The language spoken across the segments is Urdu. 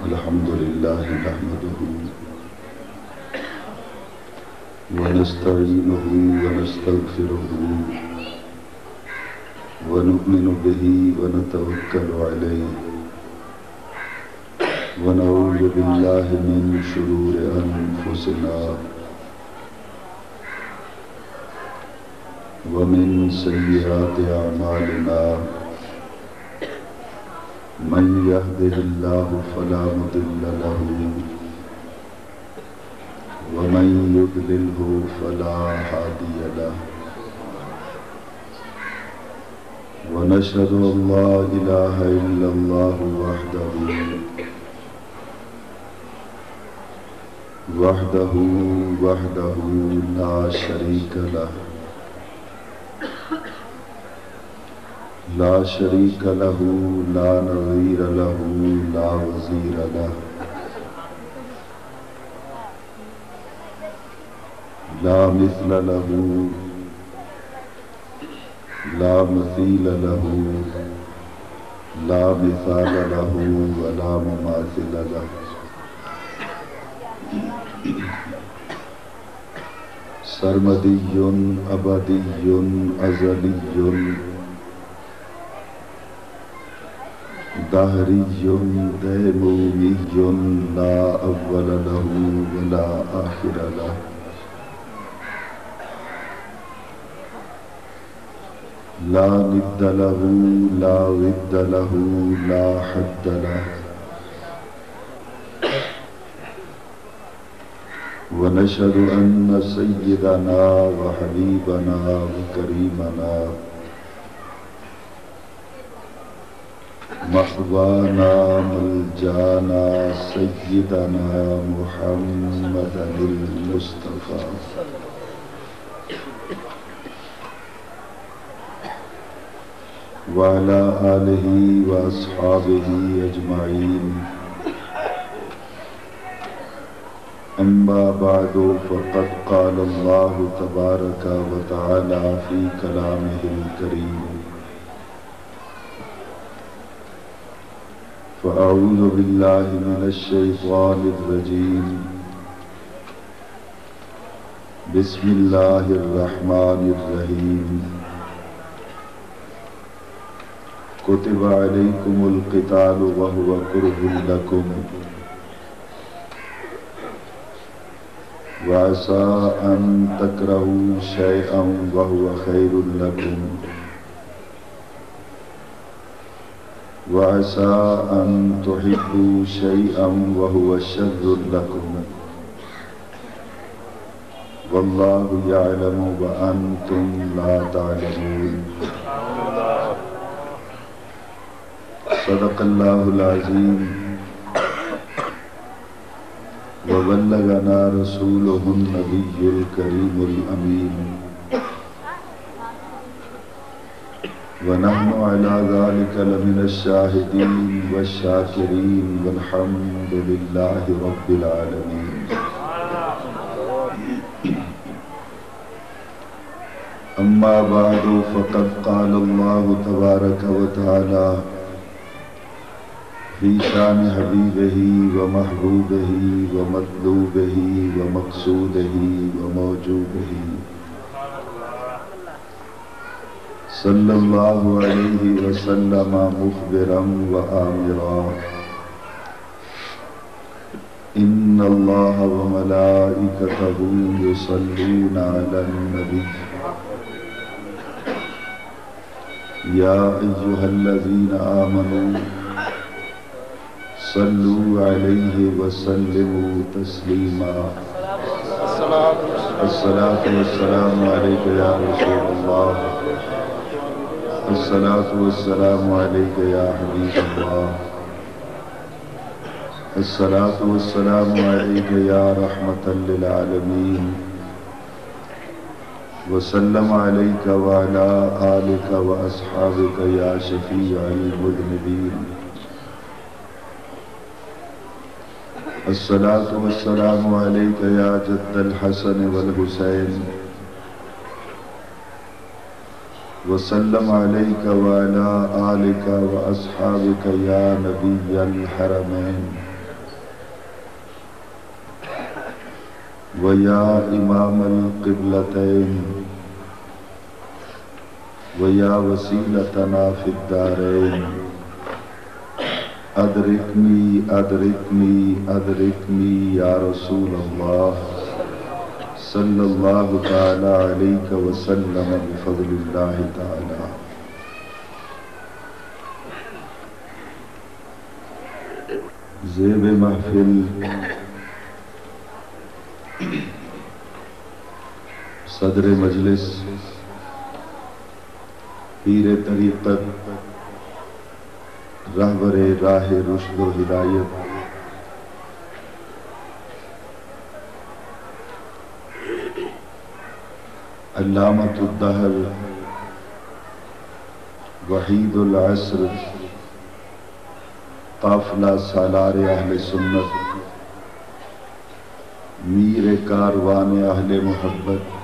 الحمد لله نحمده ونستعينه ونستغفره ونؤمن به ونتوكل عليه ونعوذ بالله من شرور أنفسنا ومن سيئات أعمالنا من يهده الله فلا مضل له ومن يضلله فلا هادي له ونشهد أن لا إله إلا الله وحده لا شريك له لا نظير له لا وزير له لا مثل له لا مثيل له لا مثال له ولا مماثل له سرمدي أبدي أزلي دهري ديمومي لا أول له ولا آخر له لا ند له لا ود له لا حد له ونشهد أن سيدنا وحبيبنا وكريمنا محوانا ملجانا سيدنا محمد المصطفى وعلى آله وأصحابه أجمعين أما بعد فقد قال الله تبارك وتعالى في كلامه الكريم فأعوذ بالله من الشيطان الرجيم بسم الله الرحمن الرحيم كتب عليكم القتال وهو كره لكم وعسى أن تكرهوا شيئا وهو خير لكم وعسى أن تحبوا شيئا وهو شر لكم والله يعلم وأنتم لا تعلمون صدق الله العظيم وبلغنا رسوله النبي الكريم الأمين ونحن على ذلك لمن الشاهدين والشاكرين والحمد لله رب العالمين أما بعد فقد قال الله تبارك وتعالى في شان حبيبه ومحبوبه ومطلوبه ومقصوده وموجوده صلى الله عليه وسلم مخبرا وآمرا إن الله وملائكته يصلون على النبي يا أيها الذين آمنوا صلوا عليه وسلموا تسليما الصلاة والسلام عليك يا رسول الله الصلاة والسلام عليك يا حبيب الله الصلاة والسلام عليك يا رحمة للعالمين وسلم عليك وعلى آلك وأصحابك يا شفيع المذنبين الصلاة والسلام عليك يا جد الحسن والحسين وسلم عليك وعلى آلك وأصحابك يا نبي الحرمين ویا امام القبلتین ویا وسیلتنا فی الدارین ادرکنی ادرکنی ادرکنی یا رسول اللہ صلی اللہ تعالی علیہ وسلم بفضل اللہ تعالی. زیب محفل صدر مجلس پیر طریقت رہبر راہ رشد و ہدایت علامۃ الدہر وحید العصر قافلہ سالار اہل سنت میر کاروان اہل محبت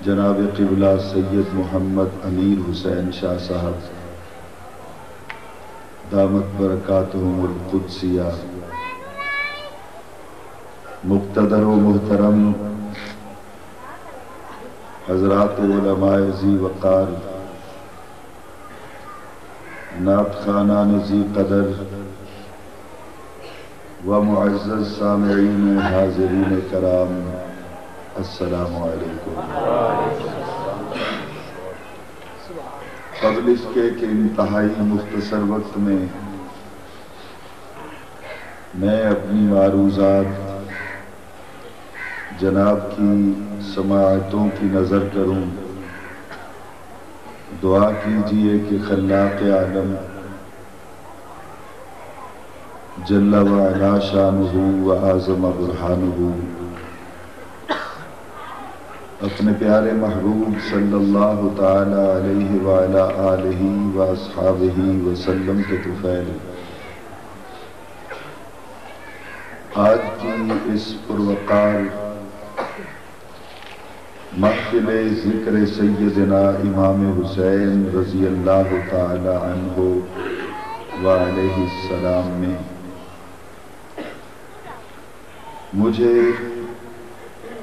جناب قبلہ سید محمد امیر حسین شاہ صاحب دامت برکاتہم القدسیہ، مقتدر و محترم حضرات علماء ذی وقار، نعت خوانان ذی قدر و معزز سامعین حاضرین کرام، السلام علیکم. قبل اس کے کہ انتہائی مختصر وقت میں میں اپنی معروضات جناب کی سماعتوں کی نظر کروں، دعا کیجئے کہ خلاق عالم جل وعلا شانہ و اعظم برہانہ اپنے پیارے محبوب صلی اللہ تعالی علیہ وعلا آلہ و اصحابہ وسلم کے طفیل آج کی اس پروقار محفل ذکر سیدنا امام حسین رضی اللہ تعالی عنہ وعلیہ السلام میں مجھے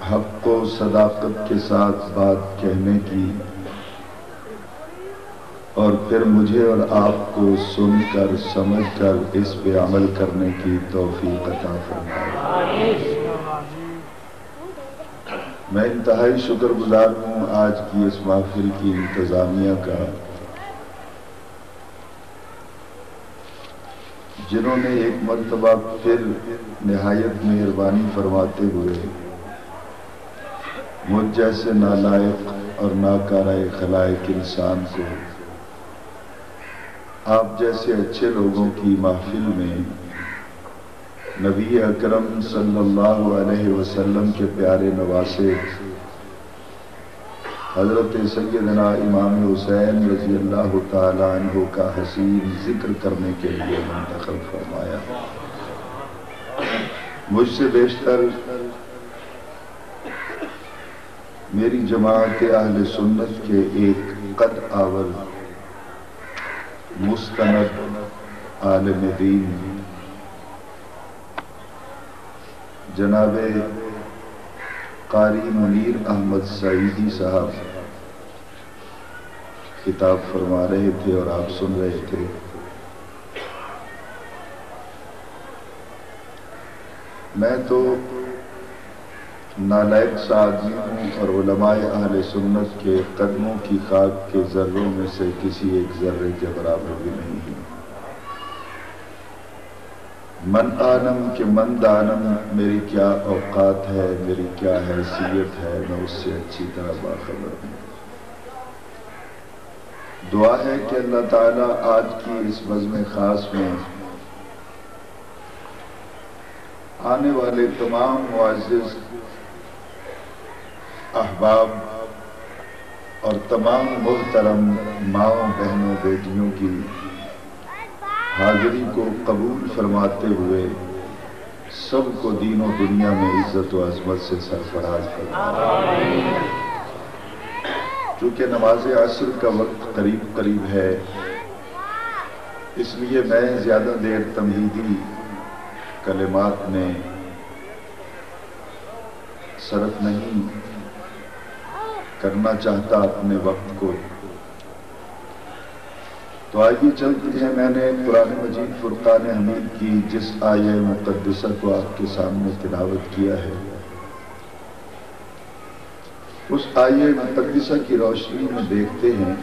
حق و صداقت کے ساتھ بات کہنے کی اور پھر مجھے اور آپ کو سن کر سمجھ کر اس پہ عمل کرنے کی توفیق عطا فرمائے. میں انتہائی شکر گزار ہوں آج کی اس محفل کی انتظامیہ کا، جنہوں نے ایک مرتبہ پھر نہایت مہربانی فرماتے ہوئے مجھ جیسے نالائق اور ناکارہ خلائق انسان کو آپ جیسے اچھے لوگوں کی محفل میں نبی اکرم صلی اللہ علیہ وسلم کے پیارے نواسے حضرت سیدنا امام حسین رضی اللہ تعالی عنہ کا حسین ذکر کرنے کے لیے منتخب فرمایا. مجھ سے بیشتر میری جماعت اہل سنت کے ایک قد آور مستند عالم دین جناب قاری منیر احمد سعیدی صاحب خطاب فرما رہے تھے اور آپ سن رہے تھے. میں تو نالائق سا آدمی ہوں اور علماء اہل سنت کے قدموں کی خاک کے ذروں میں سے کسی ایک ذرے کے برابر بھی نہیں ہوں. من عالم کے من دانم میری کیا اوقات ہے، میری کیا حیثیت ہے، میں اس سے اچھی طرح باخبر ہوں. دعا ہے کہ اللہ تعالیٰ آج کی اس بزم خاص میں آنے والے تمام معزز احباب اور تمام محترم ماؤں بہنوں بیٹیوں کی حاضری کو قبول فرماتے ہوئے سب کو دین و دنیا میں عزت و عظمت سے سرفراز فرمائے. چونکہ نماز عصر کا وقت قریب قریب ہے، اس لیے میں زیادہ دیر تمہیدی کلمات میں صرف نہیں کرنا چاہتا اپنے وقت کو، تو آئیے چلتے ہیں۔ میں نے قرآن مجید فرقان حمید کی جس آیہ مقدسہ کو آپ کے سامنے تلاوت کیا ہے، اس آیہ مقدسہ کی روشنی میں دیکھتے ہیں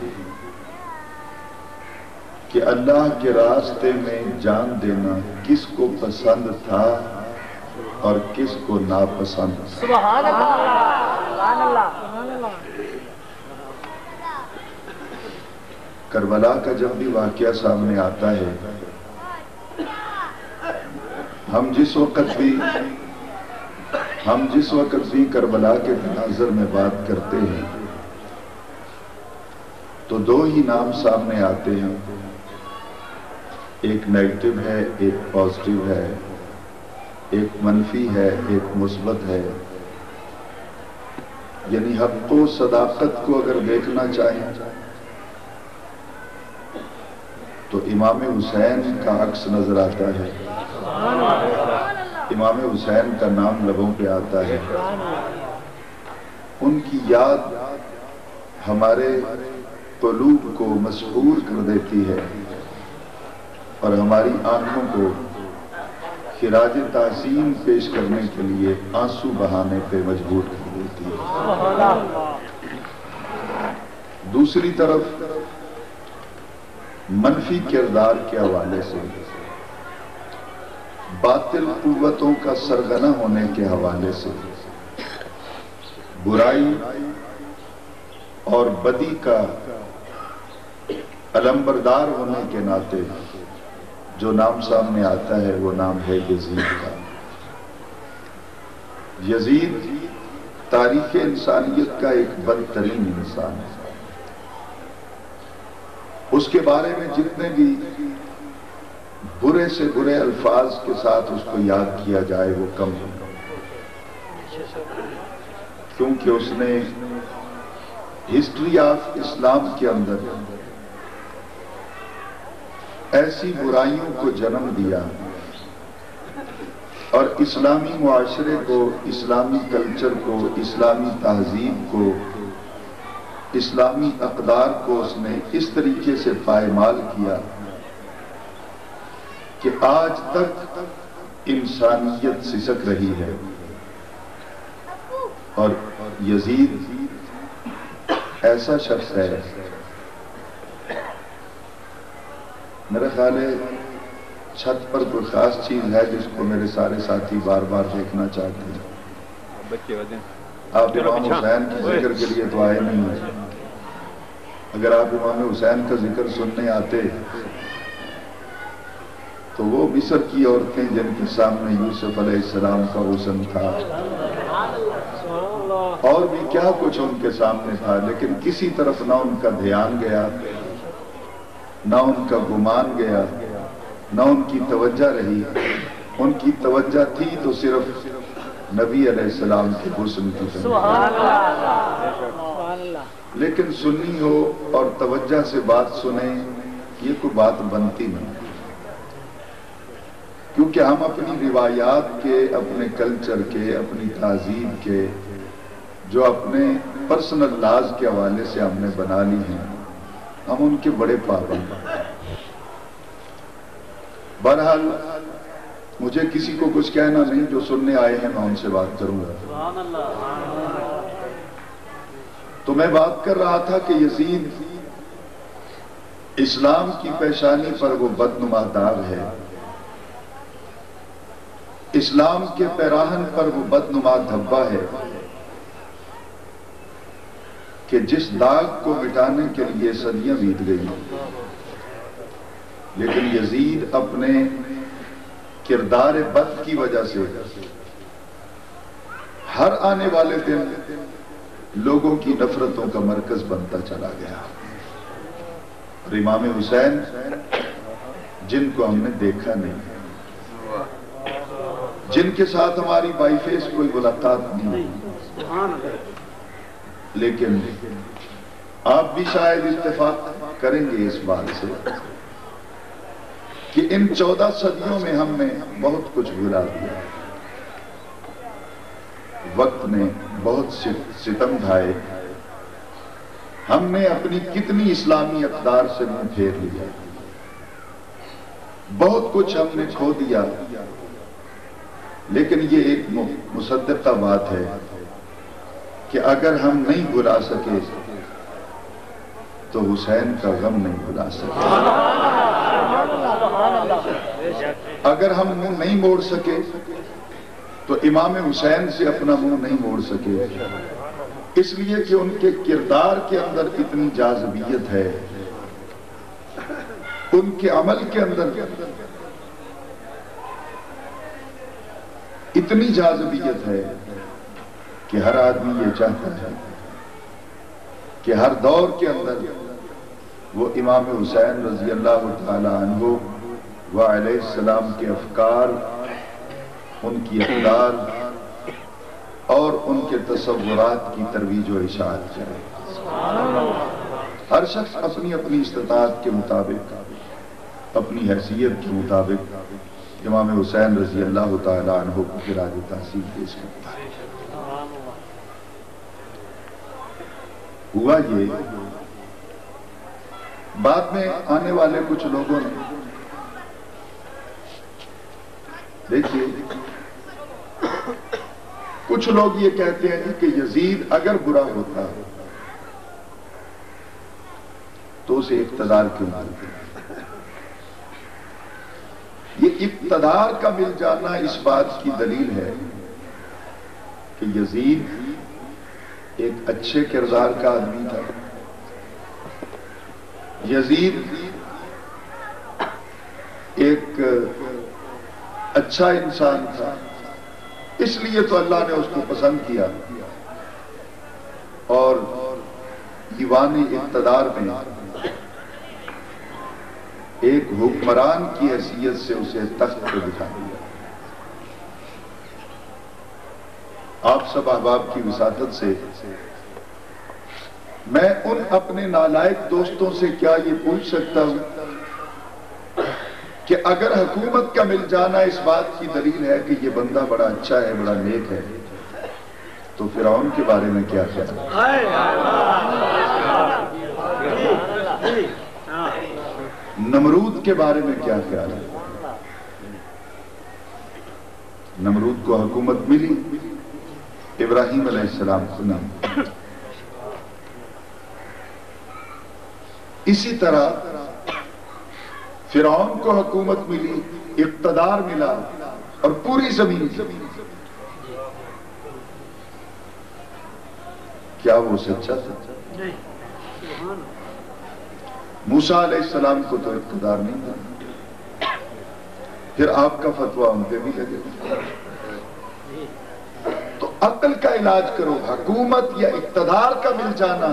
کہ اللہ کے راستے میں جان دینا کس کو پسند تھا اور کس کو ناپسند۔ سبحان اللہ، سبحان اللہ، سبحان اللہ۔ کربلا کا جب بھی واقعہ سامنے آتا ہے، ہم جس وقت بھی کربلا کے مناظر میں بات کرتے ہیں تو دو ہی نام سامنے آتے ہیں، ایک نیگیٹو ہے، ایک پازیٹیو ہے، ایک منفی ہے، ایک مثبت ہے۔ یعنی حق و صداقت کو اگر دیکھنا چاہیں تو امام حسین کا عکس نظر آتا ہے، امام حسین کا نام لبوں پہ آتا ہے، ان کی یاد ہمارے قلوب کو مسحور کر دیتی ہے اور ہماری آنکھوں کو خراج تحسین پیش کرنے کے لیے آنسو بہانے پہ مجبور کر دیتی ہے۔ دوسری طرف منفی کردار کے حوالے سے، باطل قوتوں کا سرغنہ ہونے کے حوالے سے، برائی اور بدی کا علمبردار ہونے کے ناطے جو نام سامنے آتا ہے وہ نام ہے یزید کا۔ یزید تاریخ انسانیت کا ایک بدترین انسان ہے۔ اس کے بارے میں جتنے بھی برے سے برے الفاظ کے ساتھ اس کو یاد کیا جائے وہ کم ہے، کیونکہ اس نے ہسٹری آف اسلام کے اندر ایسی برائیوں کو جنم دیا اور اسلامی معاشرے کو، اسلامی کلچر کو، اسلامی تہذیب کو، اسلامی اقدار کو اس نے اس طریقے سے پائمال کیا کہ آج تک انسانیت سسک رہی ہے۔ اور یزید ایسا شخص ہے، میرا خیال ہے چھت پر کوئی خاص چیز ہے جس کو میرے سارے ساتھی بار بار دیکھنا چاہتے ہیں۔ آپ امام حسین کی ذکر کے لیے تو آئے نہیں ہیں، اگر آپ امام حسین کا ذکر سننے آتے تو وہ مصر کی عورتیں جن کے سامنے یوسف علیہ السلام کا حسن تھا اور بھی کیا کچھ ان کے سامنے تھا، لیکن کسی طرف نہ ان کا دھیان گیا، نہ ان کا گمان گیا، نہ ان کی توجہ رہی۔ ان کی توجہ تھی تو صرف نبی علیہ السلام کے حسن کی لیکن سنی ہو اور توجہ سے بات سنیں یہ کوئی بات بنتی نہیں، کیونکہ ہم اپنی روایات کے، اپنے کلچر کے، اپنی تہذیب کے، جو اپنے پرسنل لاز کے حوالے سے ہم نے بنا لی ہیں، ہم ان کے بڑے پابند ہیں۔ بہرحال مجھے کسی کو کچھ کہنا نہیں، جو سننے آئے ہیں میں ان سے بات کروں گا۔ تو میں بات کر رہا تھا کہ یزید اسلام کی پیشانی پر وہ بدنما داغ ہے، اسلام کے پیراہن پر وہ بدنما دھبا ہے کہ جس داغ کو مٹانے کے لیے صدیاں بیت گئی، لیکن یزید اپنے کردار بد کی وجہ سے ہر آنے والے دن لوگوں کی نفرتوں کا مرکز بنتا چلا گیا۔ اور امام حسین جن کو ہم نے دیکھا نہیں، جن کے ساتھ ہماری بائی فیس کوئی ملاقات نہیں، لیکن آپ بھی شاید اتفاق کریں گے اس بات سے کہ ان 14 صدیوں میں ہم نے بہت کچھ بھلا دیا۔ وقت نے بہت ستم ڈھائے، ہم نے اپنی کتنی اسلامی اقدار سے منہ پھیر لیا، بہت کچھ ہم نے کھو دیا، لیکن یہ ایک مصدقہ بات ہے کہ اگر ہم نہیں بھلا سکے تو حسین کا غم نہیں بھلا سکے، اگر ہم منہ نہیں موڑ سکے تو امام حسین سے اپنا منہ نہیں موڑ سکے، اس لیے کہ ان کے کردار کے اندر اتنی جاذبیت ہے، ان کے عمل کے اندر اتنی جاذبیت ہے کہ ہر آدمی یہ چاہتا ہے کہ ہر دور کے اندر وہ امام حسین رضی اللہ تعالی عنہ و علیہ السلام کے افکار، ان کی اقدار اور ان کے تصورات کی ترویج و اشاعت کرے۔ ہر شخص اپنی اپنی استطاعت کے مطابق، اپنی حیثیت کے مطابق امام حسین رضی اللہ تعالی عنہ کو خراج تحسین پیش کرتا ہے۔ ہوا یہ، بعد میں آنے والے کچھ لوگوں نے، دیکھیے کچھ لوگ یہ کہتے ہیں کہ یزید اگر برا ہوتا تو اسے اقتدار کیوں ملتے ہیں؟ یہ اقتدار کا مل جانا اس بات کی دلیل ہے کہ یزید ایک اچھے کردار کا آدمی تھا، یزید ایک اچھا انسان تھا، اس لیے تو اللہ نے اس کو پسند کیا اور ایوان اقتدار میں ایک حکمران کی حیثیت سے اسے تخت پہ بٹھا دیا۔ آپ سب احباب کی وساطت سے میں ان اپنے نالائق دوستوں سے کیا یہ پوچھ سکتا ہوں کہ اگر حکومت کا مل جانا اس بات کی دلیل ہے کہ یہ بندہ بڑا اچھا ہے، بڑا نیک ہے، تو فرعون کے بارے میں کیا خیال ہے؟ نمرود کے بارے میں کیا خیال ہے؟ نمرود کو حکومت ملی، ابراہیم علیہ السلام کو نہ ملی۔ اسی طرح فرعون کو حکومت ملی، اقتدار ملا اور پوری زمین، کیا وہ سچا تھا؟ موسیٰ علیہ السلام کو تو اقتدار نہیں تھا، پھر آپ کا فتویٰ ان پہ بھی لگے۔ تو عقل کا علاج کرو، حکومت یا اقتدار کا مل جانا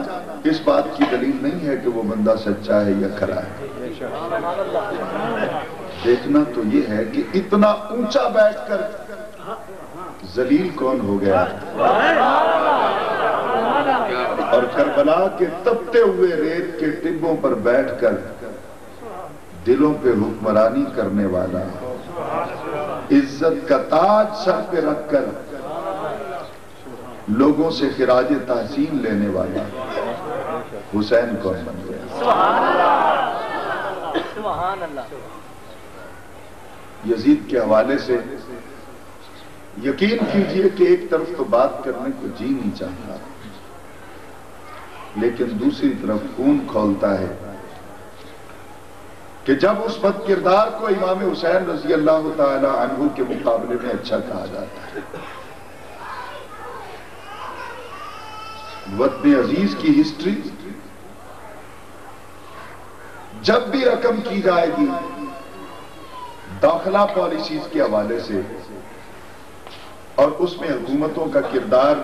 اس بات کی دلیل نہیں ہے کہ وہ بندہ سچا ہے یا کھرا ہے۔ دیکھنا تو یہ ہے کہ اتنا اونچا بیٹھ کر ذلیل کون ہو گیا، اور کربلا کے تپتے ہوئے ریت کے ٹبوں پر بیٹھ کر دلوں پہ حکمرانی کرنے والا، عزت کا تاج سر پہ رکھ کر لوگوں سے خراج تحسین لینے والا حسین کون بن گیا؟ یزید کے حوالے سے یقین کیجئے کہ ایک طرف تو بات کرنے کو جی نہیں چاہتا، لیکن دوسری طرف خون کھولتا ہے کہ جب اس بد کردار کو امام حسین رضی اللہ تعالی عنہ کے مقابلے میں اچھا کہا جاتا ہے۔ وطن عزیز کی ہسٹری جب بھی رقم کی جائے گی داخلہ پالیسیز کے حوالے سے، اور اس میں حکومتوں کا کردار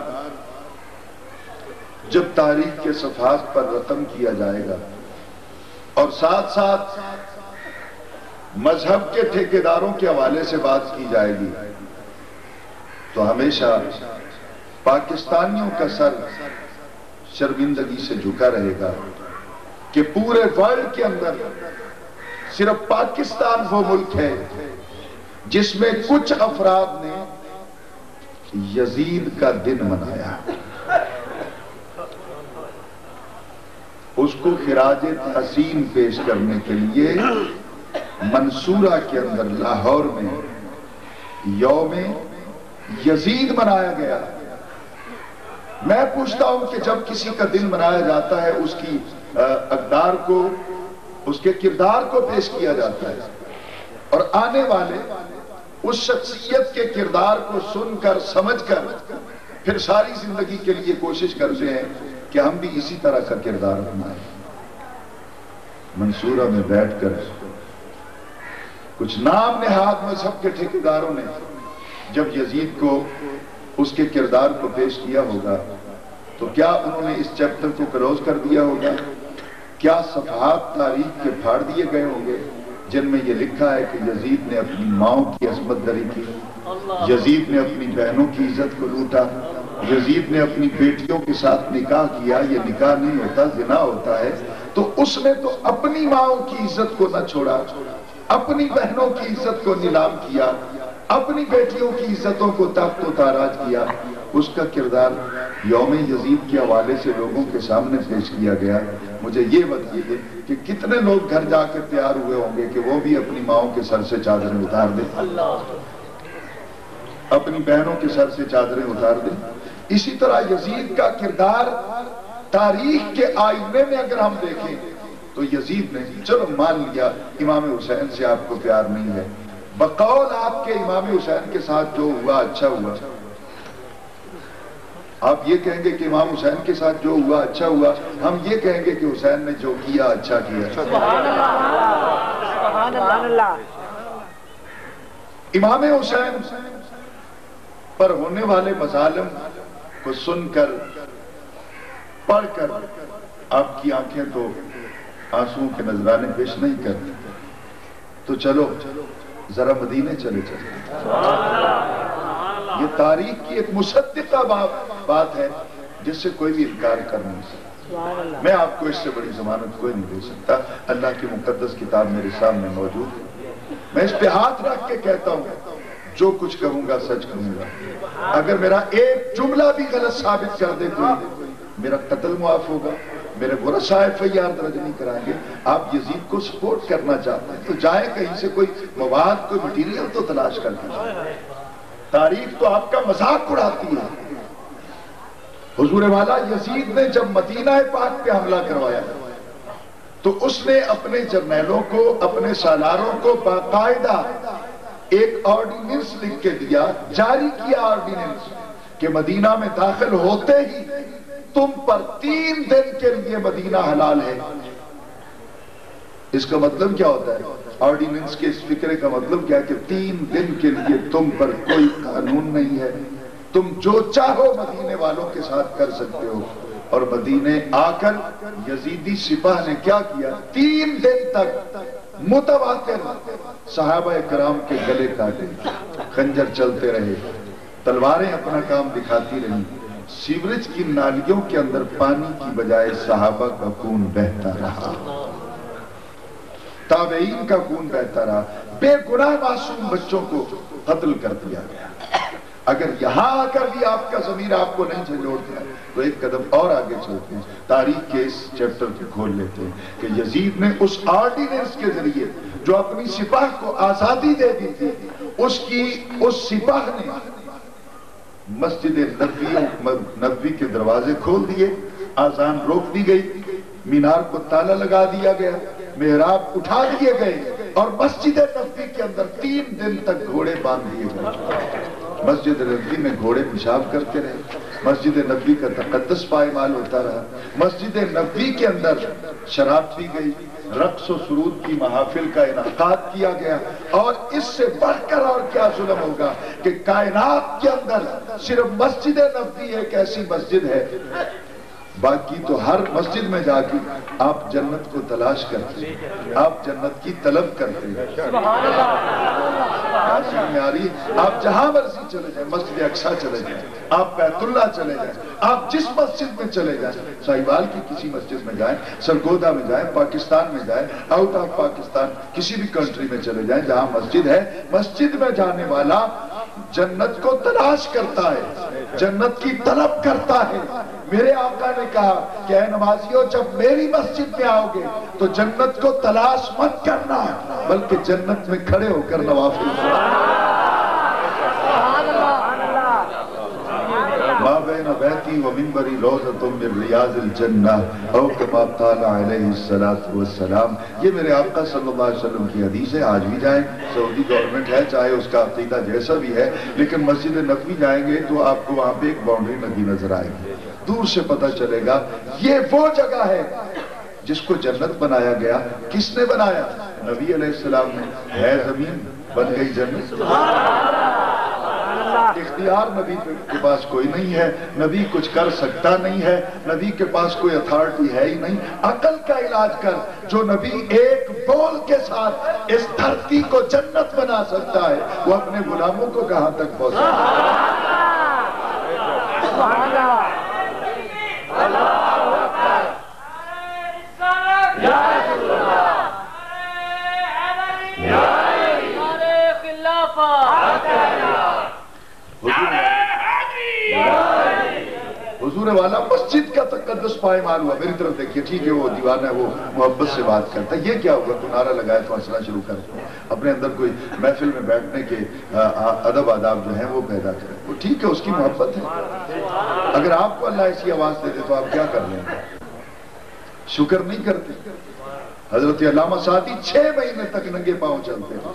جب تاریخ کے صفحات پر رقم کیا جائے گا، اور ساتھ ساتھ مذہب کے ٹھیکیداروں کے حوالے سے بات کی جائے گی، تو ہمیشہ پاکستانیوں کا سر شرمندگی سے جھکا رہے گا کہ پورے ورلڈ کے اندر صرف پاکستان وہ ملک ہے جس میں کچھ افراد نے یزید کا دن منایا، اس کو خراج تحسین پیش کرنے کے لیے منصورہ کے اندر لاہور میں یوم یزید منایا گیا۔ میں پوچھتا ہوں کہ جب کسی کا دن منایا جاتا ہے اس کی اقدار کو، اس کے کردار کو پیش کیا جاتا ہے، اور آنے والے اس شخصیت کے کردار کو سن کر سمجھ کر پھر ساری زندگی کے لیے کوشش کرتے ہیں کہ ہم بھی اسی طرح کا کردار اپنائیں۔ منصورہ میں بیٹھ کر کچھ نام نہاد مذہب کے ٹھیکیداروں نے جب یزید کو اس کے کردار کو پیش کیا ہوگا تو کیا انہوں نے اس چیپٹر کو کلوز کر دیا ہوگا؟ کیا صفحات تاریخ کے پھاڑ دیے گئے ہوں گے جن میں یہ لکھا ہے کہ یزید نے اپنی ماؤں کی عصمت دری کی، یزید نے اپنی بہنوں کی عزت کو لوٹا، یزید نے اپنی بیٹیوں کے ساتھ نکاح کیا، یہ نکاح نہیں ہوتا زنا ہوتا ہے، تو اس نے تو اپنی ماؤں کی عزت کو نہ چھوڑا، اپنی بہنوں کی عزت کو نیلام کیا، اپنی بیٹیوں کی عزتوں کو تخت و تاراج کیا۔ اس کا کردار یوم یزید کے حوالے سے لوگوں کے سامنے پیش کیا گیا۔ مجھے یہ بتائیے کہ کتنے لوگ گھر جا کر تیار ہوئے ہوں گے کہ وہ بھی اپنی ماؤں کے سر سے چادریں اتار دیں، اپنی بہنوں کے سر سے چادریں اتار دیں۔ اسی طرح یزید کا کردار تاریخ کے آئینے میں اگر ہم دیکھیں تو یزید نے، چلو مان لیا امام حسین سے آپ کو پیار نہیں ہے، بقول آپ کے امام حسین کے ساتھ جو ہوا اچھا ہوا، آپ یہ کہیں گے کہ امام حسین کے ساتھ جو ہوا اچھا ہوا، ہم یہ کہیں گے کہ حسین نے جو کیا اچھا کیا۔ سبحان اللہ۔ امام حسین پر ہونے والے مظالم کو سن کر، پڑھ کر آپ کی آنکھیں تو آنسوؤں کے نذرانے پیش نہیں کرتی، تو چلو ذرا مدینے چلے چلے۔ یہ تاریخ کی ایک مصدقہ بات ہے جس سے کوئی بھی انکار کر نہیں سکتا۔ میں آپ کو اس سے بڑی ضمانت کوئی نہیں دے سکتا۔ اللہ کی مقدس کتاب میرے سامنے موجود ہے، میں اس پہ ہاتھ رکھ کے کہتا ہوں جو کچھ کہوں گا سچ کہوں گا۔ اگر میرا ایک جملہ بھی غلط ثابت کر دے کوئی، میرا قتل معاف ہوگا، میرے ورثاء FIR درج نہیں کرائیں گے۔ آپ یزید کو سپورٹ کرنا چاہتے ہیں تو جائیں کہیں سے کوئی مواد، کوئی مٹیریل تو تلاش کر کے۔ تاریخ تو آپ کا مذاق اڑاتی ہے۔ حضور والا یزید نے جب مدینہ پاک پہ حملہ کروایا تو اس نے اپنے جرنیلوں کو، اپنے سالاروں کو باقاعدہ ایک آرڈیننس لکھ کے دیا، جاری کیا آرڈیننس کہ مدینہ میں داخل ہوتے ہی تم پر 3 دن کے لیے مدینہ حلال ہے۔ اس کا مطلب کیا ہوتا ہے؟ آرڈیننس کے اس فکرے کا مطلب کیا ہے کہ 3 دن کے لیے تم پر کوئی قانون نہیں ہے، تم جو چاہو مدینے والوں کے ساتھ کر سکتے ہو۔ اور مدینے آ کر یزیدی سپاہ نے کیا کیا؟ 3 دن تک متواتر صحابہ کرام کے گلے کاٹے، خنجر چلتے رہے، تلواریں اپنا کام دکھاتی رہیں، سیوریج کی نالیوں کے اندر پانی کی بجائے صحابہ کا خون بہتا رہا، تابعین کا خون بہتا رہا، بے گناہ معصوم بچوں کو قتل کر دیا گیا۔ اگر یہاں آ کر بھی آپ کا ضمیر آپ کو نہیں جھنجھوڑتا تو ایک قدم اور آگے چلتے ہیں، تاریخ کے اس چیپٹر کو کھول لیتے ہیں کہ یزید نے اس آرڈیننس کے ذریعے جو اپنی سپاہ کو آزادی دے دی تھی، اس سپاہ نے مسجد نبوی کے دروازے کھول دیے، آذان روک دی گئی، مینار کو تالا لگا دیا گیا، محراب اٹھا دیے گئے، اور مسجد نبوی کے اندر 3 دن تک گھوڑے باندھ دیے گئے۔ مسجد نبوی میں گھوڑے پیشاب کرتے رہے، مسجد نبوی کا تقدس پائمال ہوتا رہا، مسجد نبوی کے اندر شراب پی گئی، رقص و سرود کی محافل کا انعقاد کیا گیا، اور اس سے بڑھ کر اور کیا ظلم ہوگا کہ کائنات کے اندر صرف مسجد نبوی ایک ایسی مسجد ہے، باقی تو ہر مسجد میں جا کے آپ جنت کو تلاش کرتے ہیں، آپ جنت کی طلب کرتے ہیں۔ آپ جہاں مرضی چلے جائیں، مسجد اقصیٰ چلے جائیں، آپ بیت اللہ چلے جائیں، آپ جس مسجد میں چلے جائیں، ساہیوال کی کسی مسجد میں جائیں، سرگودا میں جائیں، پاکستان میں جائیں، آؤٹ آف پاکستان کسی بھی کنٹری میں چلے جائیں، جہاں مسجد ہے، مسجد میں جانے والا جنت کو تلاش کرتا ہے، جنت کی طلب کرتا ہے۔ میرے آقا نے کہا کہ اے نمازیوں، جب میری مسجد میں آؤ گے تو جنت کو تلاش مت کرنا بلکہ جنت میں کھڑے ہو کر نوافل ما بین بیتی و منبری روضۃ من ریاض الجنہ او کما قال علیہ السلام۔ یہ میرے آقا صلی اللہ علیہ وسلم کی حدیث ہے۔ آج بھی جائیں، سعودی گورنمنٹ ہے، چاہے اس کا عقیدہ جیسا بھی ہے، لیکن مسجد نبوی جائیں گے تو آپ کو وہاں پہ ایک باؤنڈری لگی نظر آئے گی، دور سے پتہ چلے گا یہ وہ جگہ ہے جس کو جنت بنایا گیا۔ کس نے بنایا؟ نبی علیہ السلام نے۔ ہے زمین، بن گئی جنت۔ اختیار نبی کے پاس کوئی نہیں ہے، نبی کچھ کر سکتا نہیں ہے، نبی کے پاس کوئی اتھارٹی ہے ہی نہیں۔ عقل کا علاج کر، جو نبی ایک بول کے ساتھ اس دھرتی کو جنت بنا سکتا ہے، وہ اپنے غلاموں کو کہاں تک پہنچا حضور والا مسجد کا تقدس پائمال ہوا۔ میری طرف دیکھیے، ٹھیک ہے وہ دیوانہ ہے، وہ محبت سے بات کرتا ہے، یہ کیا ہوگا؟ تو نعرہ لگائے تو ہنسنا شروع کر دیں، اپنے اندر کوئی محفل میں بیٹھنے کے ادب آداب جو ہیں وہ پیدا کریں، وہ ٹھیک ہے، اس کی محبت ہے۔ اگر آپ کو اللہ ایسی آواز دے دے تو آپ کیا کر لیں گے؟ شکر نہیں کرتے؟ حضرت علامہ سعدی 6 مہینے تک ننگے پاؤں چلتے تھے،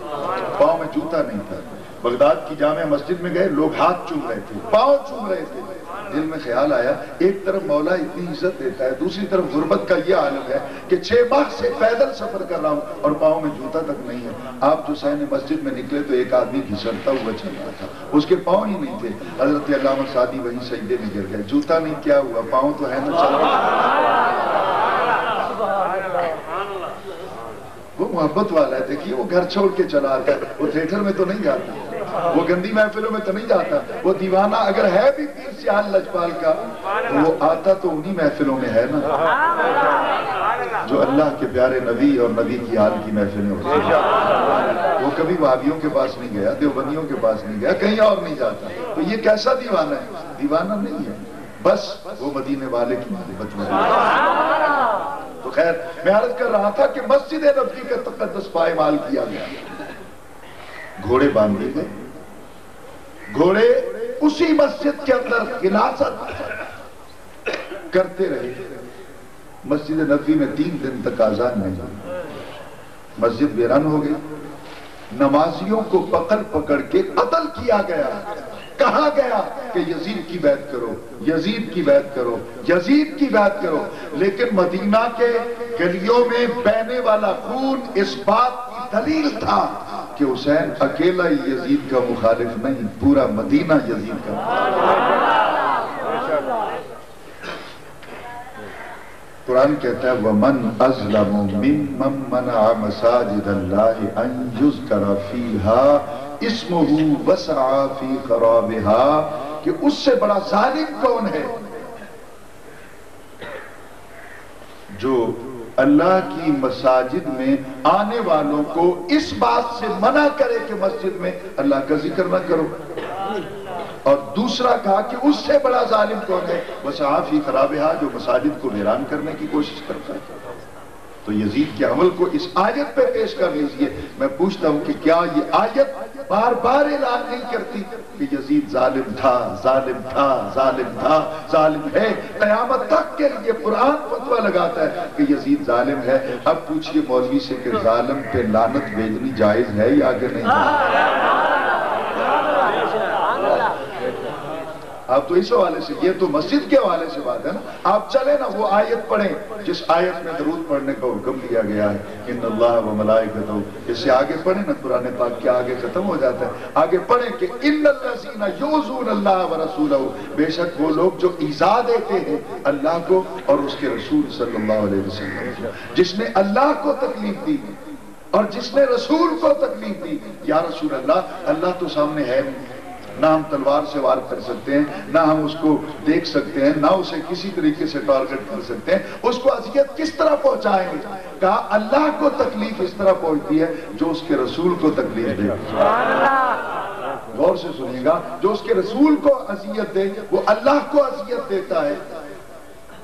پاؤں میں جوتا نہیں تھا۔ بغداد کی جامع مسجد میں گئے، لوگ ہاتھ چوم رہے تھے، پاؤں چوم رہے تھے۔ دل میں خیال آیا، ایک طرف مولا اتنی عزت دیتا ہے، دوسری طرف غربت کا یہ عالم ہے کہ 6 ماہ سے پیدل سفر کر رہا ہوں اور پاؤں میں جوتا تک نہیں ہے۔ آپ جو سین مسجد میں نکلے تو ایک آدمی گھسٹتا ہوا چل رہا تھا، اس کے پاؤں ہی نہیں تھے۔ حضرت علامہ سعدی وہیں سجدے میں گر گئے، جوتا نہیں کیا ہوا، پاؤں تو ہے نا، چل رہا۔ وہ محبت والا ہے، دیکھیے وہ گھر چھوڑ کے چلا آتا ہے، وہ تھیٹر میں تو نہیں جاتا، وہ گندی محفلوں میں تو نہیں جاتا، وہ دیوانہ اگر ہے بھی پیر سیال لجپال کا تو وہ آتا تو انہی محفلوں میں ہے نا جو اللہ کے پیارے نبی اور نبی کی آل کی محفلیں ہوتی ہیں۔ وہ کبھی وہابیوں کے پاس نہیں گیا، دیوبندیوں کے پاس نہیں گیا، کہیں اور نہیں جاتا۔ تو یہ کیسا دیوانہ ہے؟ دیوانہ نہیں ہے، بس وہ مدینے والے کی محبت میں۔ تو خیر، میں عرض کر رہا تھا کہ مسجد نبوی کا تقدس پائمال کیا گیا، گھوڑے باندھے گئے، گھوڑے اسی مسجد کے اندر غلاظت کرتے رہے۔ مسجد نبوی میں 3 دن تک اذان نہیں ہوئی، مسجد ویران ہو گئی، نمازیوں کو پکڑ پکڑ کے قتل کیا گیا۔ کہا گیا کہ یزید کی بیعت کرو، یزید کی بیعت کرو، یزید کی بیعت کرو، لیکن مدینہ کے گلیوں میں بہنے والا خون اس بات کی دلیل تھا کہ حسین اکیلا ہی یزید کا مخالف نہیں، پورا مدینہ یزید کا مخالف۔ قرآن کہتا ہے وَمَنْ أَظْلَمُ مِمَّنْ مَنَعَ مَسَاجِدَ اللَّهِ أَنْ يُذْكَرَ فِيهَا اسمہ وسعى فی خرابها، کہ اس سے بڑا ظالم کون ہے جو اللہ کی مساجد میں آنے والوں کو اس بات سے منع کرے کہ مسجد میں اللہ کا ذکر نہ کرو۔ اور دوسرا کہا کہ اس سے بڑا ظالم کون ہے؟ وسعى فی خرابها، جو مساجد کو ویران کرنے کی کوشش کرتا ہے۔ تو یزید کے عمل کو اس آیت پہ پیش کر لیجئے۔ میں پوچھتا ہوں کہ کیا یہ آیت بار بار اعلان نہیں کرتی کہ یزید ظالم تھا، ظالم تھا، ظالم تھا، ظالم ہے؟ قیامت تک کے لیے قرآن فتویٰ لگاتا ہے کہ یزید ظالم ہے۔ اب پوچھئے مولوی سے کہ ظالم پہ لعنت بھیجنی جائز ہے یا کہ نہیں؟ آپ تو اس حوالے سے، یہ تو مسجد کے حوالے سے بات ہے نا۔ آپ چلیں نا وہ آیت پڑھیں جس آیت میں درود پڑھنے کا حکم دیا گیا ہے، ان اللہ و ملائکتہ، اس سے آگے پڑھیں نا، قرآن پاک کے آگے ختم ہو جاتا ہے، آگے پڑھیں کہ ان الذین یؤذون اللہ ورسولہ، بے شک وہ لوگ جو ایذا دیتے ہیں اللہ کو اور اس کے رسول صلی اللہ علیہ وسلم، جس نے اللہ کو تکلیف دی اور جس نے رسول کو تکلیف دی۔ یا رسول اللہ، اللہ تو سامنے ہے نہیں، نہ ہم تلوار سے وار کر سکتے ہیں، نہ ہم اس کو دیکھ سکتے ہیں، نہ اسے کسی طریقے سے ٹارگٹ کر سکتے ہیں، اس کو اذیت کس طرح پہنچائیں گے؟ کہا اللہ کو تکلیف اس طرح پہنچتی ہے جو اس کے رسول کو تکلیف دے۔ غور سے سنیے گا، جو اس کے رسول کو اذیت دے وہ اللہ کو اذیت دیتا ہے،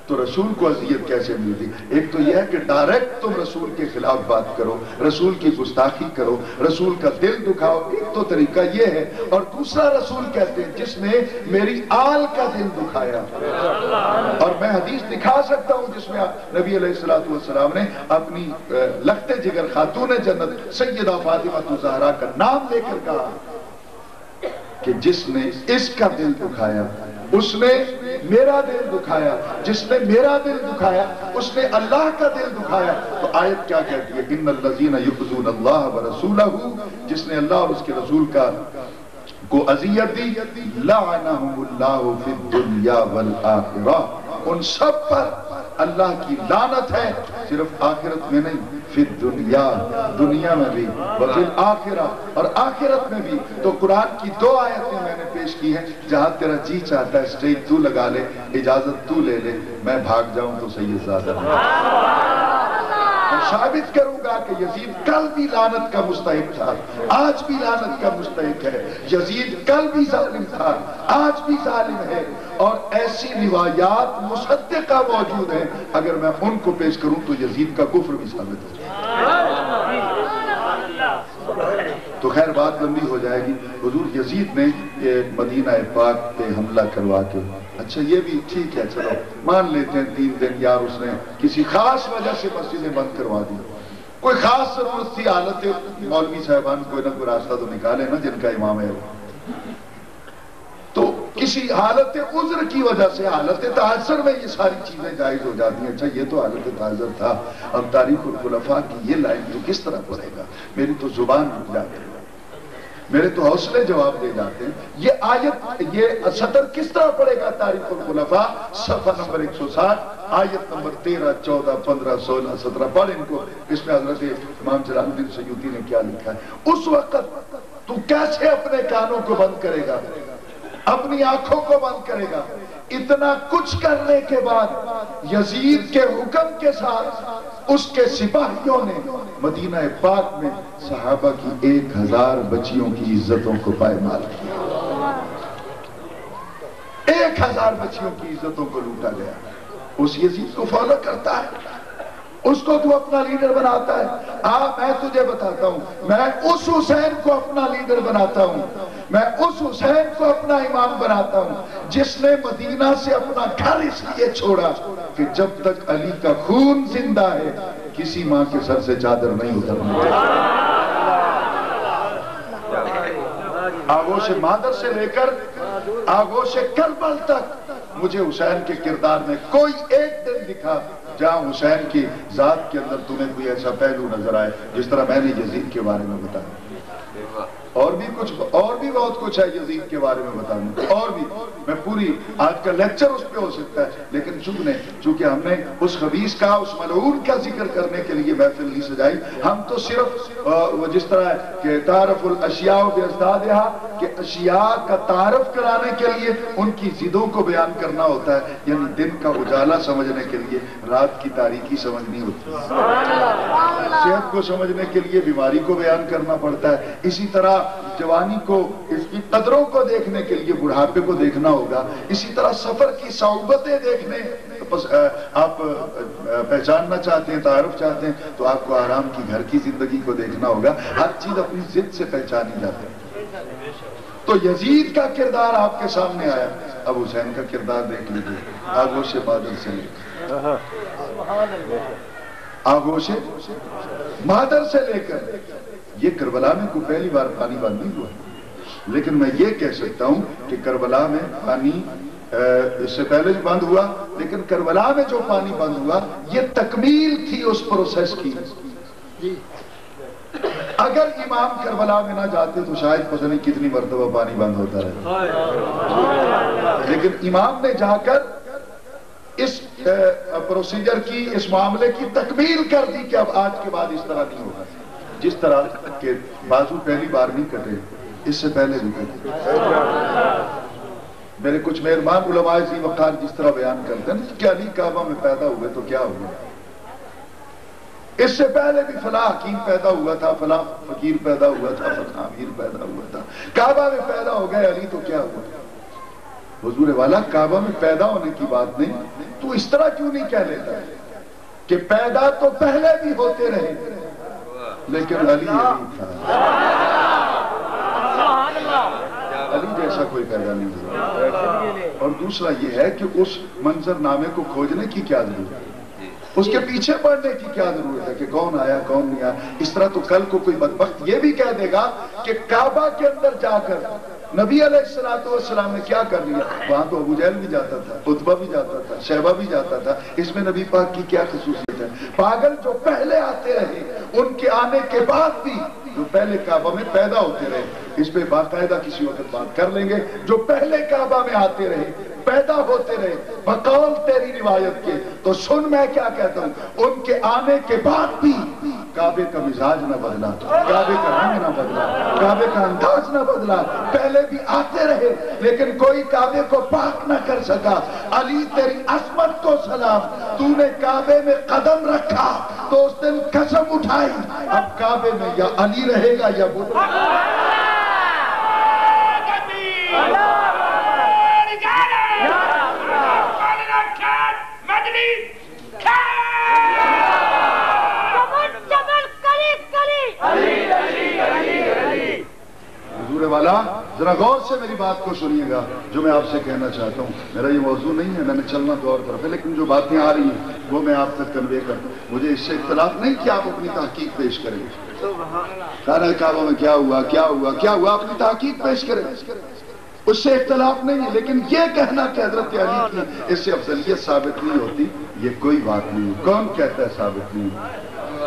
تو رسول کو اذیت کیسے ملتی؟ ایک تو یہ ہے کہ ڈائریکٹ تم رسول کے خلاف بات کرو، رسول کی گستاخی کرو، رسول کا دل دکھاؤ، ایک تو طریقہ یہ ہے، اور دوسرا رسول کہتے ہیں جس نے میری آل کا دل دکھایا، اور میں حدیث دکھا سکتا ہوں جس میں نبی علیہ السلام نے اپنی لخت جگر خاتون جنت سیدہ فاطمہ الزہرا کا نام لے کر کہا کہ جس نے اس کا دل دکھایا اس نے میرا دل دکھایا، جس نے میرا دل دکھایا اس نے اللہ کا دل دکھایا۔ تو آیت کیا کہتی ہے؟ ان الذین یؤذون اللہ ورسولہ، جس نے اللہ اور اس کے رسول کو اذیت دی، لعنہم اللہ فی الدنیا والآخرہ، ان سب پر اللہ کی لعنت ہے، صرف آخرت میں نہیں، فی الدنیا، دنیا میں بھی، وفی الآخرہ، اور آخرت میں بھی۔ تو قرآن کی دو آیتیں میں نے پیش کی ہیں، جہاں تیرا جی چاہتا ہے سٹیج تو لگا لے، اجازت تو لے لے، میں بھاگ جاؤں تو سید زادہ میں ثابت کروں گا کہ یزید کل بھی لعنت کا مستحق تھا، آج بھی لعنت کا مستحق ہے، یزید کل بھی ظالم تھا، آج بھی ظالم ہے، اور ایسی روایات مصدقہ موجود ہیں، اگر میں ان کو پیش کروں تو یزید کا کفر بھی ثابت ہو جائے۔ تو خیر بات لمبی ہو جائے گی۔ حضور یزید نے مدینہ پاک پہ حملہ کروا کے، اچھا یہ بھی ٹھیک ہے، چلو مان لیتے ہیں 3 دن یار اس نے کسی خاص وجہ سے مسجدیں بند کروا دی، کوئی خاص ضرورت تھی، حالت مولوی صاحبان کوئی نہ کوئی راستہ تو نکالے نا جن کا امام ہے، تو کسی حالت عذر کی وجہ سے، حالت تعذر میں یہ ساری چیزیں جائز ہو جاتی ہیں۔ اچھا یہ تو حالت تعذر تھا، اب تاریخ الخلفاء کی یہ لائن تو کس طرح پڑھے گا؟ میری تو زبان رک جاتی ہے، میرے تو حوصلے جواب دے جاتے ہیں۔ یہ آیت، یہ سطر کس طرح پڑھے گا؟ تاریخ الخلفاء صفحہ نمبر 160، آیت نمبر 13، 14، 15، 16، 17 پڑھ ان کو۔ اس میں حضرت امام جلال الدین سیوطی نے کیا لکھا ہے؟ اس وقت تو کیسے اپنے کانوں کو بند کرے گا، اپنی آنکھوں کو بند کرے گا؟ اتنا کچھ کرنے کے بعد یزید کے حکم کے ساتھ اس کے سپاہیوں نے مدینہ پاک میں صحابہ کی 1000 بچیوں کی عزتوں کو پائمال کیا، 1000 بچیوں کی عزتوں کو لوٹا گیا۔ اس یزید کو فالو کرتا ہے، اس کو تو اپنا لیڈر بناتا ہے۔ میں تجھے بتاتا ہوں، میں اس حسین کو اپنا لیڈر بناتا ہوں، میں اس حسین کو اپنا امام بناتا ہوں جس نے مدینہ سے اپنا گھر اس لیے چھوڑا کہ جب تک علی کا خون زندہ ہے کسی ماں کے سر سے چادر نہیں اترنا۔ آغوش مادر سے لے کر آغوش کربل تک مجھے حسین کے کردار میں کوئی ایک دن دکھا جہاں حسین کی ذات کے اندر تمہیں کوئی ایسا پہلو نظر آئے جس طرح میں نے یزید کے بارے میں بتایا۔ اور بھی بہت کچھ ہے یزید کے بارے میں بتانا، اور بھی میں پوری آج کا لیکچر اس پہ ہو سکتا ہے، لیکن چونکہ ہم نے اس خبیث کا، اس ملعون کا ذکر کرنے کے لیے محفل نہیں سجائی، ہم تو صرف جس طرح کہ تعارف الاشیاء بازدادہا، کہ اشیاء کا تعارف کرانے کے لیے ان کی ضدوں کو بیان کرنا ہوتا ہے، یعنی دن کا اجالا سمجھنے کے لیے رات کی تاریکی سمجھنی ہوتی ہے، صحت کو سمجھنے کے لیے بیماری کو بیان کرنا پڑتا ہے، اسی طرح جوانی کو، اس کی قدروں کو دیکھنے کے لیے بڑھاپے کو دیکھنا ہوگا، اسی طرح سفر کی صعوبتیں دیکھنے، آپ پہچاننا چاہتے ہیں، تعارف چاہتے ہیں تو آپ کو آرام کی گھر کی زندگی کو دیکھنا ہوگا، ہر چیز اپنی ضد سے پہچانی جاتی ہے۔ تو یزید کا کردار آپ کے سامنے آیا، اب حسین کا کردار دیکھ لیجیے، آغوش مادر سے لے کر، آغوش مادر سے لے کر، یہ کربلا میں کوئی پہلی بار پانی بند نہیں ہوا، لیکن میں یہ کہہ سکتا ہوں کہ کربلا میں پانی اس سے پہلے بھی بند ہوا، لیکن کربلا میں جو پانی بند ہوا یہ تکمیل تھی اس پروسیس کی۔ اگر امام کربلا میں نہ جاتے تو شاید پتہ نہیں کتنی مرتبہ پانی بند ہوتا رہتا، لیکن امام نے جا کر اس پروسیجر کی، اس معاملے کی تکمیل کر دی کہ اب آج کے بعد اس طرح نہیں ہوگا۔ جس طرح کہ بازو پہلی بار نہیں کٹے، اس سے پہلے بھی کٹے۔ میرے کچھ مہربان علماء ذی وقار جس طرح بیان کرتے ہیں کہ علی کعبہ میں پیدا ہوئے تو کیا ہوئے، اس سے پہلے بھی فلاں حکیم پیدا ہوا تھا، فلاں فقیر پیدا ہوا تھا، فلاں امیر پیدا ہوا تھا، کعبہ میں پیدا ہو گئے علی تو کیا ہوا؟ حضور والا کعبہ میں پیدا ہونے کی بات نہیں، تو اس طرح کیوں نہیں کہہ لیتا کہ پیدا تو پہلے بھی ہوتے رہے لیکن علی تھا، علی جیسا کوئی پیدا نہیں ہوا۔ اور دوسرا یہ ہے کہ اس منظر نامے کو کھوجنے کی کیا ضرورت ہے، اس کے پیچھے پڑنے کی کیا ضرورت ہے کہ کون آیا کون نہیں آیا؟ اس طرح تو کل کو کوئی بدبخت یہ بھی کہہ دے گا کہ کعبہ کے اندر جا کر نبی علیہ السلام نے کیا کر لیا، وہاں تو ابو جہل بھی جاتا تھا، عتبہ بھی جاتا تھا، شیبہ بھی جاتا تھا، اس میں نبی پاک کی کیا خصوصیت ہے؟ پاگل جو پہلے آتے رہے ان کے آنے کے بعد بھی جو پہلے کعبہ میں پیدا ہوتے رہے، اس پہ باقاعدہ کسی وقت بات کر لیں گے، جو پہلے کعبہ میں آتے رہے پیدا ہوتے رہے بقول تیری روایت کے، تو سن میں کیا کہتا ہوں، ان کے آنے کے بعد بھی کعبے کا مزاج نہ بدلا، کعبے کا رنگ نہ بدلا، کعبے کا انداز نہ بدلا، پہلے بھی آتے رہے لیکن کوئی کعبے کو پاک نہ کر سکا۔ علی تیری عظمت کو سلام، تو نے کعبے میں قدم رکھا تو اس دن قسم اٹھائی اب کعبے میں یا علی رہے گا یا بت۔ حضور والا ذرا غور سے میری بات کو سنیے گا جو میں آپ سے کہنا چاہتا ہوں، میرا یہ موضوع نہیں ہے، میں نے چلنا تو اور طرف ہے، لیکن جو باتیں آ رہی ہیں وہ میں آپ تک کنوے کرتا ہوں۔ مجھے اس سے اختلاف نہیں کہ آپ اپنی تحقیق پیش کریں، خانہ کعبہ میں کیا ہوا کیا ہوا کیا ہوا، اپنی تحقیق پیش کریں، اس سے اختلاف نہیں ہے، لیکن یہ کہنا کہ حضرت علی کی اس سے افضلیت ثابت نہیں ہوتی، یہ کوئی بات نہیں۔ کون کہتا ہے ثابت نہیں؟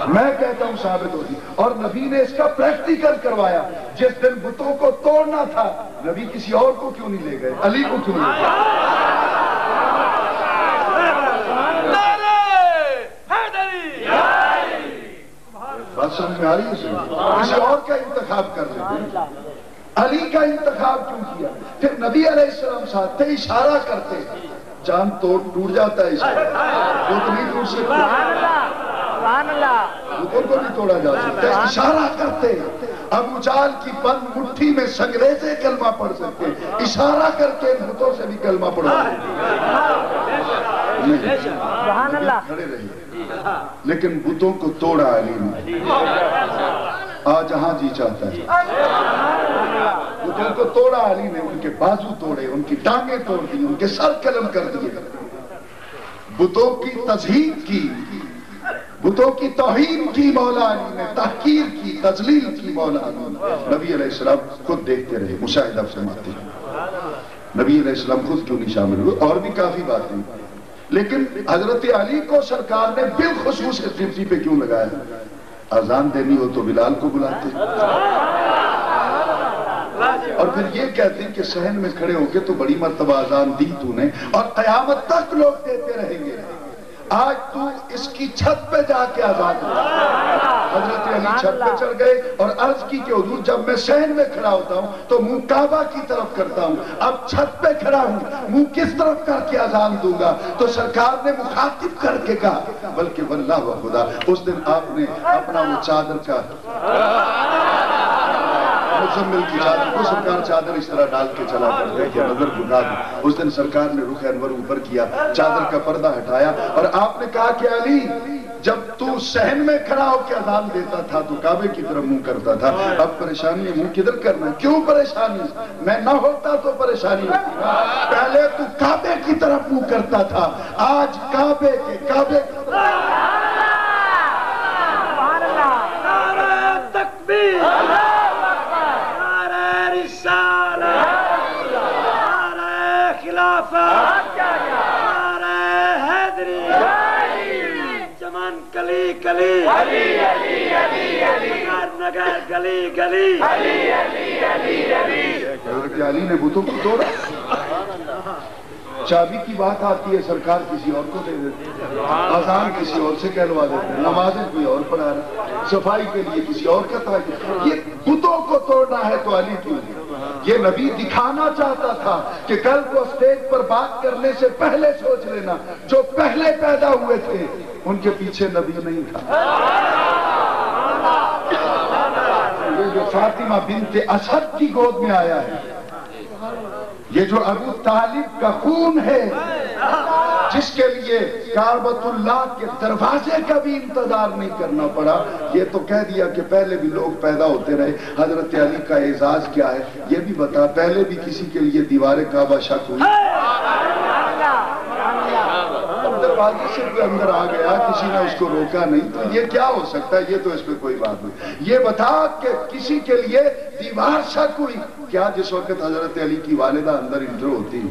میں کہتا ہوں ثابت ہوتی، اور نبی نے اس کا پریکٹیکل کروایا۔ جس دن بتوں کو توڑنا تھا نبی کسی اور کو کیوں نہیں لے گئے، علی کو کیوں نہیں لے گئے؟ بات سمجھ میں آ رہی ہے؟ کسی اور کا انتخاب کر لیتے، علی کا انتخاب کیوں کیا؟ پھر نبی علیہ السلام ساتھ تھے، اشارہ کرتے، جان ٹوٹ جاتا ہے اشارہ، وہ تو نہیں ٹوٹ سکتا، بتوں کو نہیں توڑا جا سکتا، اشارہ کرتے۔ ابو جہل کی بند مٹھی میں سنگریزے کلمہ پڑھ سکتے، اشارہ کر کے بتوں سے بھی کلمہ پڑھا کھڑے رہے، لیکن بتوں کو توڑا علی نے، آج جہاں جی چاہتا ہے بتوں کو توڑا علی نے، ان کے بازو توڑے، ان کی ٹانگیں توڑ دی، ان کے سر قلم کر دیے، بتوں کی تذہیب کی، بتوں کی توہین کی مولا علی نے، تحقیر کی، تذلیل کی مولا علی نے۔ نبی علیہ السلام خود دیکھتے رہے، مشاہدہ فرماتے ہیں، نبی علیہ السلام خود کیوں نہیں شامل ہوئے؟ اور بھی کافی باتیں، لیکن حضرت علی کو سرکار نے بالخصوص اس ڈیوٹی پہ کیوں لگایا؟ اذان دینی ہو تو بلال کو بلاتے اور پھر یہ کہتے ہیں کہ صحن میں کھڑے ہو کے تو بڑی مرتبہ اذان دی تو نے اور قیامت تک لوگ دیتے رہیں گے، آج تو اس کی چھت پہ جا کے اذان دے۔ حضرت علی چھت پہ چڑھ گئے اور عرض کی کہ حضور جب میں صحن میں کھڑا ہوتا ہوں تو منہ کعبہ کی طرف کرتا ہوں، اب چھت پہ کھڑا ہوں منہ کس طرف کر کے اذان دوں گا؟ تو سرکار نے مخاطب کر کے کہا، بلکہ واللہ و خدا، اس دن آپ نے اپنا وہ چادر کا مزمل کی چادر کو سرکار چادر اس طرح ڈال کے چلا کرتے کہ نظر بجھا دی۔ اس دن سرکار نے رخ انور اوپر کیا، چادر کا پردہ ہٹایا اور آپ نے کہا کہ علی جب تو صحن میں کھڑا ہو کے اذان دیتا تھا تو کعبے کی طرف منہ کرتا تھا، اب پریشانی ہے منہ کدھر کرنا ہے؟ کیوں پریشانی؟ میں نہ ہوتا تو پریشانی ہوتی، پہلے تو کعبے کی طرف منہ کرتا تھا، آج کعبے کے کعبے کلی کلی علی علی علی علی نگر گلی گلی علی علی علی علی۔ حضرت علی نے بتوں کو توڑا، چابی کی بات آتی ہے سرکار کسی اور کو دے دیتے، اذان کسی اور سے کہلوا دیتے، نمازیں کوئی اور پڑھا رہے، صفائی کے لیے کسی اور کا تعین، یہ بتوں کو توڑنا ہے تو علی کیوں؟ یہ نبی دکھانا چاہتا تھا کہ کل کو اسٹیج پر بات کرنے سے پہلے سوچ لینا جو پہلے پیدا ہوئے تھے ان کے پیچھے نبی نہیں تھا. یہ جو فاطمہ بنت اسد کی گود میں آیا ہے، یہ جو ابو طالب کا خون ہے، جس کے لیے کعبۃ اللہ کے دروازے کا بھی انتظار نہیں کرنا پڑا، یہ تو کہہ دیا کہ پہلے بھی لوگ پیدا ہوتے رہے. حضرت علی کا اعزاز کیا ہے یہ بھی بتا. پہلے بھی کسی کے لیے دیوار کعبہ شک ہوئی؟ دروازے سے کوئی اندر آ گیا، کسی نے اس کو روکا نہیں، تو یہ کیا ہو سکتا ہے؟ یہ تو اس پہ کوئی بات نہیں. یہ بتا کہ کسی کے لیے دیوار شک ہوئی کیا جس وقت حضرت علی کی والدہ اندر انٹر ہوتی؟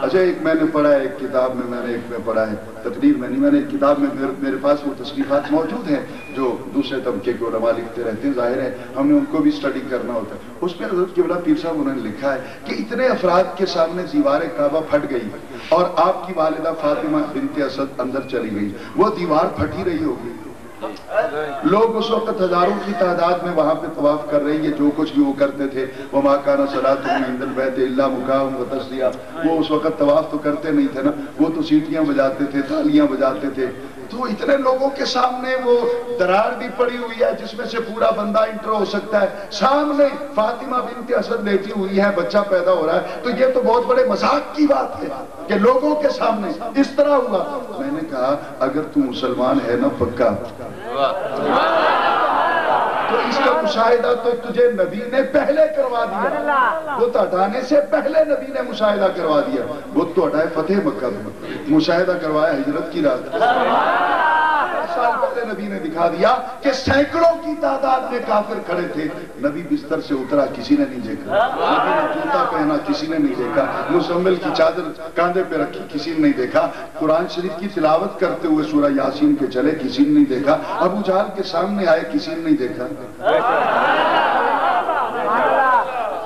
اچھا، ایک میں نے پڑھا ہے، ایک کتاب میں نے ایک میں پڑھا ہے، تقریر میں نہیں، میں نے ایک کتاب میں میرے پاس وہ تصنیفات موجود ہیں جو دوسرے طبقے کے علماء لکھتے رہتے ہیں، ظاہر ہے ہم نے ان کو بھی اسٹڈی کرنا ہوتا ہے. اس میں حضرت قبلہ پیر صاحب انہوں نے لکھا ہے کہ اتنے افراد کے سامنے دیوار کعبہ پھٹ گئی اور آپ کی والدہ فاطمہ بنت اسد اندر چلی گئی، وہ دیوار پھٹی رہی ہوگی. لوگ اس وقت ہزاروں کی تعداد میں وہاں پہ طواف کر رہی ہے، جو کچھ بھی وہ کرتے تھے، وَمَا كَانَ صَلَاتُهُمْ عِندَ الْبَيْتِ إِلَّا مُكَاءً وَتَصْدِيًا، وہ اس وقت طواف تو کرتے نہیں تھے نا، وہ تو سیٹیاں بجاتے تھے، تالیاں بجاتے تھے. تو اتنے لوگوں کے سامنے وہ درار بھی پڑی ہوئی ہے جس میں سے پورا بندہ انٹر ہو سکتا ہے، سامنے فاطمہ بنت اسد لیٹی ہوئی ہے، بچہ پیدا ہو رہا ہے. تو یہ تو بہت بڑے مذاق کی بات ہے کہ لوگوں کے سامنے اس طرح ہوا. میں نے کہا اگر تو مسلمان ہے نا پکا، تو اس کا مشاہدہ تو تجھے نبی نے پہلے کروا دیا. وہ تو ہٹانے سے پہلے نبی نے مشاہدہ کروا دیا. وہ تو ہٹائے فتح مکہ میں، مشاہدہ کروایا ہجرت کی رات. سال پہلے نبی نے دکھا دیا کہ سینکڑوں کی تعداد میں کافر کھڑے تھے. نبی بستر سے اترا، کسی نے نہیں دیکھا. نبی نے جوتا پہنا، کسی نے نہیں دیکھا. مزمل کی چادر کاندھے پہ رکھی، کسی نے نہیں دیکھا. قرآن شریف کی تلاوت کرتے ہوئے سورہ یاسین کے چلے، کسی نے نہیں دیکھا. ابو جہل کے سامنے آئے، کسی نے نہیں دیکھا.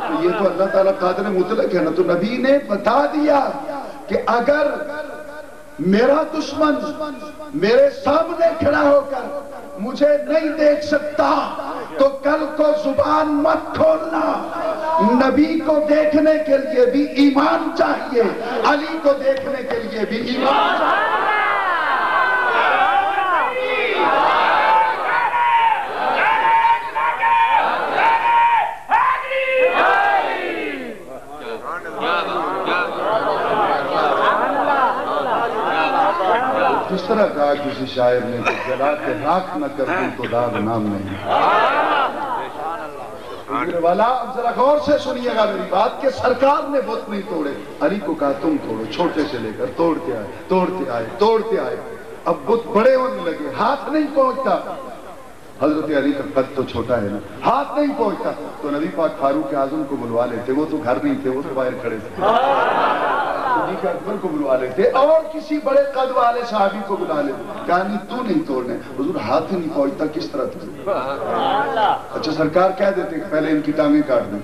تو یہ تو اللہ تعالیٰ قادر مطلق ہے نا. تو نبی نے بتا دیا کہ اگر میرا دشمن میرے سامنے کھڑا ہو کر مجھے نہیں دیکھ سکتا تو کل کو زبان مت کھولنا. نبی کو دیکھنے کے لیے بھی ایمان چاہیے، علی کو دیکھنے کے لیے بھی ایمان چاہیے. جس طرح کہا کسی شاعر نے کہ جلا کے راکھ نہ کر دوں تو داغ نام نہیں. والا اب ذرا غور سے سنیے گا میری بات کہ سرکار نے بت نہیں توڑے. علی کو کہا تم توڑو، چھوٹے سے لے کر توڑتے آئے، توڑتے آئے، توڑتے آئے. اب بت بڑے ہونے لگے، ہاتھ نہیں پہنچتا. حضرت علی کا قد تو چھوٹا ہے نا، ہاتھ نہیں پہنچتا. تو نبی پاک فاروق اعظم کو بلوا لیتے، وہ تو گھر نہیں تھے، وہ تو باہر کھڑے تھے. صدیق اکبر کو بلوا لیتے اور کسی بڑے قد والے صحابی کو بلا لیتے. کہا نہیں تو نہیں توڑنے. حضور ہاتھ ہی نہیں پہنچتا، کس طرح تو. اچھا سرکار کہہ دیتے کہ پہلے ان کی ٹانگیں کاٹ دیں.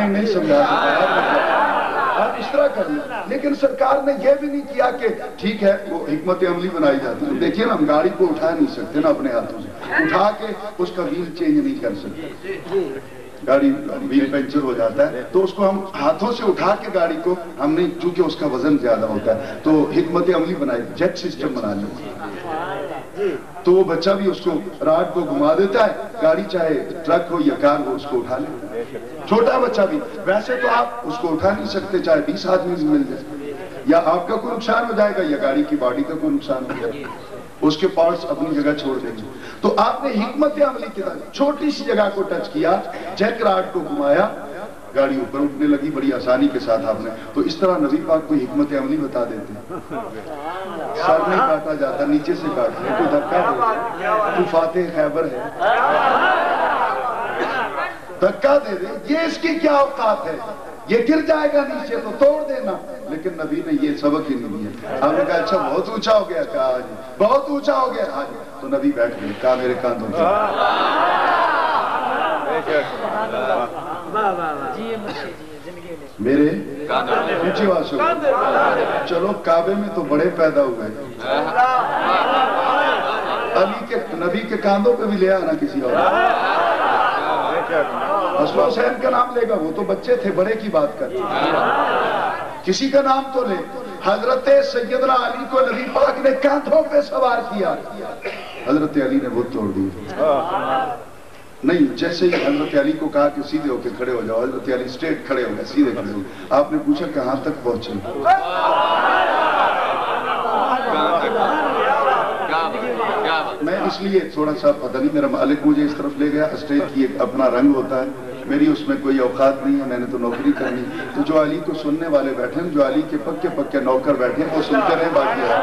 نہیں سمجھا آپ اس طرح کر لیں. لیکن سرکار نے یہ بھی نہیں کیا کہ ٹھیک ہے وہ حکمت عملی بنائی جاتی ہے. دیکھیے نا، ہم گاڑی کو اٹھا نہیں سکتے نا اپنے ہاتھوں سے، اٹھا کے اس کا ویل چینج نہیں کر سکتے. گاڑی ویل پنچر ہو جاتا ہے تو اس کو ہم ہاتھوں سے اٹھا کے گاڑی کو ہم نہیں، چونکہ اس کا وزن زیادہ ہوتا ہے تو حکمت عملی بنائی، جیٹ سسٹم بنا لیا. تو وہ بچہ بھی اس کو راڈ کو گھما دیتا ہے، گاڑی چاہے ٹرک ہو یا کار ہو اس کو اٹھا لے. چھوٹا بچہ بھی. ویسے تو آپ اس کو اٹھا نہیں سکتے چاہے 20 آدمی بھی مل جائے، یا آپ کا کوئی نقصان ہو جائے گا یا گاڑی کی باڈی کا کوئی نقصان ہو جائے گا، اس کے پارٹس اپنی جگہ چھوڑ دیں گے. تو آپ نے حکمت عملی کی چھوٹی سی جگہ کو ٹچ کیا، جیک راڈ کو گھمایا، گاڑی اوپر اٹھنے لگی بڑی آسانی کے ساتھ آپ نے. تو اس طرح نبی پاک کو حکمت عملی بتا دیتے. سر نہیں کاٹا جاتا، نیچے سے کاٹ لیں، تو دھکا دے، تو فاتح خیبر ہے، دھکا دے دے. یہ اس کی کیا اوقات ہے؟ یہ گر جائے گا نیچے تو توڑ دینا. لیکن نبی نے یہ سبق ہی نہیں دیا. ہم نے کہا اچھا بہت اونچا ہو گیا، کہا آج بہت اونچا ہو گیا آج. تو نبی بیٹھ گئے، کہا میرے کاندھوں پہ. میرے اونچی آواز ہو. چلو کعبے میں تو بڑے پیدا ہوئے، علی کے نبی کے کاندھوں پہ بھی لے آنا کسی اور. حسن حسین کا نام لے گا، وہ تو بچے تھے، بڑے کی بات کرتے کسی کا نام تو لے۔ حضرت سیدنا علی کو نبی پاک نے کاندھوں پہ سوار کیا، حضرت علی نے وہ توڑ دی نہیں، جیسے ہی حضرت علی کو کہا کہ سیدھے ہو کے کھڑے ہو جاؤ، حضرت علی اسٹریٹ کھڑے ہو گئے، سیدھے کھڑے ہو گئے۔ آپ نے پوچھا کہاں تک پہنچے؟ میں اس لیے تھوڑا سا پتہ نہیں، میرا مالک مجھے اس طرف لے گیا، اسٹیج کی ایک اپنا رنگ ہوتا ہے، میری اس میں کوئی اوقات نہیں ہے، میں نے تو نوکری کرنی، تو جو علی کو سننے والے بیٹھے ہیں، جو علی کے پکے پکے نوکر بیٹھے ہیں، وہ سنتے رہے، باقی ہے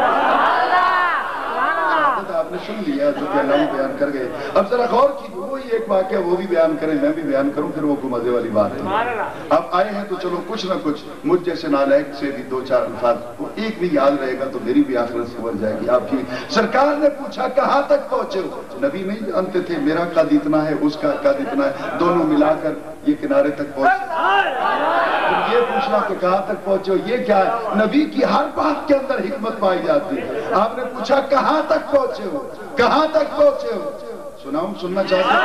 آپ نے سن لیا جو کہ اللہ بیان کر گئے۔ اب ذرا غور کی، وہی ایک واقعہ وہ بھی بیان کریں، میں بھی بیان کروں، پھر وہ کو مزے والی بات ہے۔ اب آئے ہیں تو چلو کچھ نہ کچھ مجھ جیسے نالائق سے بھی دو چار الفاظ وہ ایک بھی یاد رہے گا تو میری بھی آخرت سنور جائے گی۔ آپ کی سرکار نے پوچھا کہاں تک پہنچے ہو؟ نبی نہیں جانتے تھے میرا قد اتنا ہے، اس کا قد اتنا ہے، دونوں ملا کر یہ کنارے تک پہنچے۔ یہ پوچھنا کہ کہاں تک پہنچے ہو، یہ کیا ہے؟ نبی کی ہر بات کے اندر حکمت پائی جاتی ہے۔ آپ نے پوچھا کہاں تک پہنچے ہو، کہاں تک پہنچے ہو؟ سناؤں، سننا چاہتا ہوں،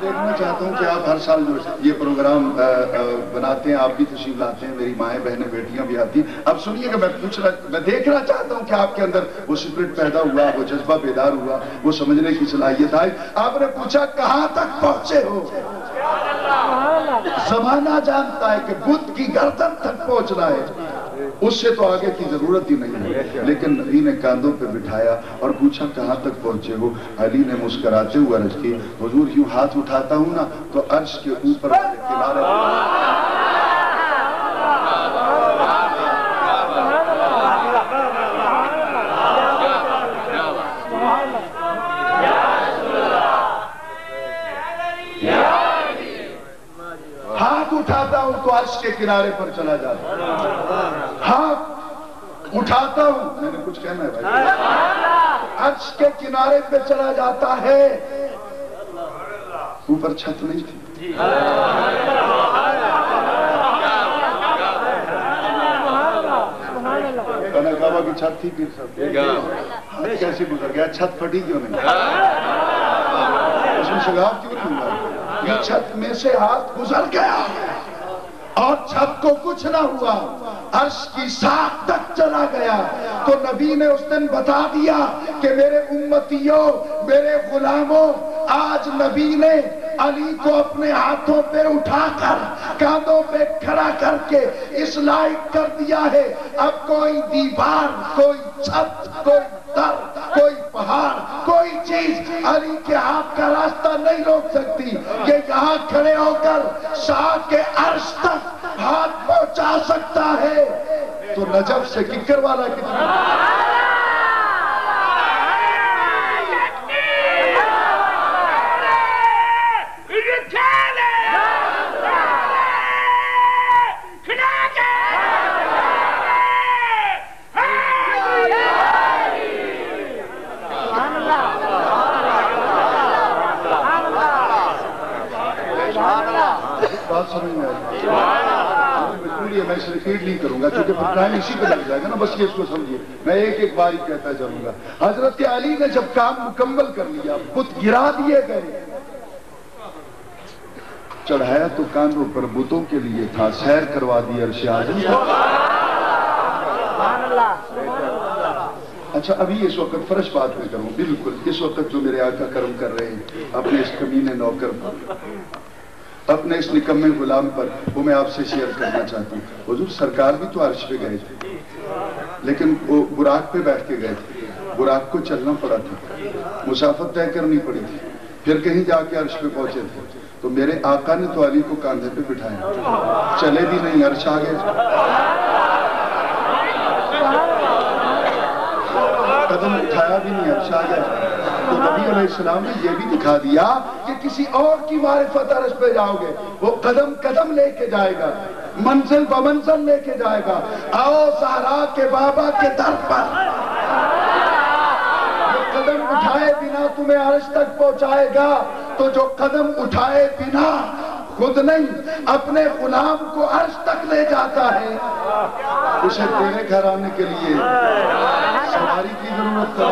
دیکھنا چاہتا ہوں کہ آپ ہر سال جو یہ پروگرام بناتے ہیں، آپ بھی تشریف لاتے ہیں، میری مائیں بہنیں بیٹیاں بھی آتی ہیں۔ اب سنیے کہ میں دیکھنا چاہتا ہوں کہ آپ کے اندر وہ سپرٹ پیدا ہوا، وہ جذبہ بیدار ہوا، وہ سمجھنے کی صلاحیت آئی۔ آپ نے پوچھا کہاں تک پہنچے ہو؟ زمانہ جانتا ہے کہ بدھ کی گردن تک پہنچنا ہے، اس سے تو آگے کی ضرورت ہی نہیں ہے، لیکن نبی نے کاندھوں پہ بٹھایا اور پوچھا کہاں تک پہنچے ہو؟ علی نے مسکراتے ہوئے عرض کی، حضور یوں ہاتھ اٹھاتا ہوں نا تو عرش کے اوپر والے کنارے اٹھاتا ہوں تو عرش کے کنارے پر چلا جاتا ہوں، ہاتھ اٹھاتا ہوں، میں نے کچھ کہنا ہے بھائی، عرش کے کنارے پہ چلا جاتا ہے، اوپر چھت نہیں تھی، خانہ کعبہ کی چھت تھی، پھر سب کیسے گزر گیا؟ چھت پھٹی کیوں نہیں؟ اس میں شگاف کیوں نہیں ہوا؟ یہ چھت میں سے ہاتھ گزر گیا اور چھت کو کچھ نہ ہوا، عرش کی ساکھ تک چلا گیا۔ تو نبی نے اس دن بتا دیا کہ میرے امتیوں، میرے غلاموں، آج نبی نے علی کو اپنے ہاتھوں پہ اٹھا کر کاندھوں پہ کھڑا کر کے اس لائق کر دیا ہے، اب کوئی دیوار، کوئی چھت، کوئی در، کوئی پہاڑ، کوئی چیز علی کے ہاتھ کا راستہ نہیں روک سکتی۔ یہ یہاں کھڑے ہو کر شاہ کے عرش تک ہاتھ پہنچا سکتا ہے، تو نجف سے ککر والا کتنا بات سمجھ میں آئی، میں اس ریپیٹ نہیں کروں گا کیونکہ پھر ٹائم اسی پہ لگ جائے گا نا، بس یہ اس کو سمجھیے، میں ایک ایک بار ہی کہتا چلوں گا۔ حضرت علی نے جب کام مکمل کر لیا، بت گرا دیے گئے، چڑھایا تو کاندھوں پر بتوں کے لیے تھا، سیر کروا دی عرش اعظم۔ اچھا ابھی اس وقت فرش بات میں کروں، بالکل اس وقت جو میرے آقا کرم کر رہے ہیں اپنے اس کمینے نوکر پر، اپنے اس نکمے غلام پر، وہ میں آپ سے شیئر کرنا چاہتا ہوں۔ حضور سرکار بھی تو عرش پہ گئے تھے، لیکن وہ براق پہ بیٹھ کے گئے تھے، براق کو چلنا پڑا تھا، مسافت طے کرنی پڑی تھی، پھر کہیں جا کے عرش پہ پہنچے تھے۔ تو میرے آقا نے تو علی کو کاندھے پہ بٹھایا، چلے بھی نہیں، عرش آ گئے، قدم اٹھایا بھی نہیں، عرش آ گیا۔ تو نبی علیہ السلام نے یہ بھی دکھا دیا کہ کسی اور کی معرفت عرش پہ جاؤ گے، وہ قدم قدم لے کے جائے گا، منزل بمنزل لے کے جائے گا۔ آؤ زہرا کے بابا کے در پر، جو قدم اٹھائے بنا تمہیں عرش تک پہنچائے گا، تو جو قدم اٹھائے بنا خود نہیں اپنے غلام کو عرش تک لے جاتا ہے، اسے تیرے گھر آنے کے لیے سواری کی ضرورت ہے۔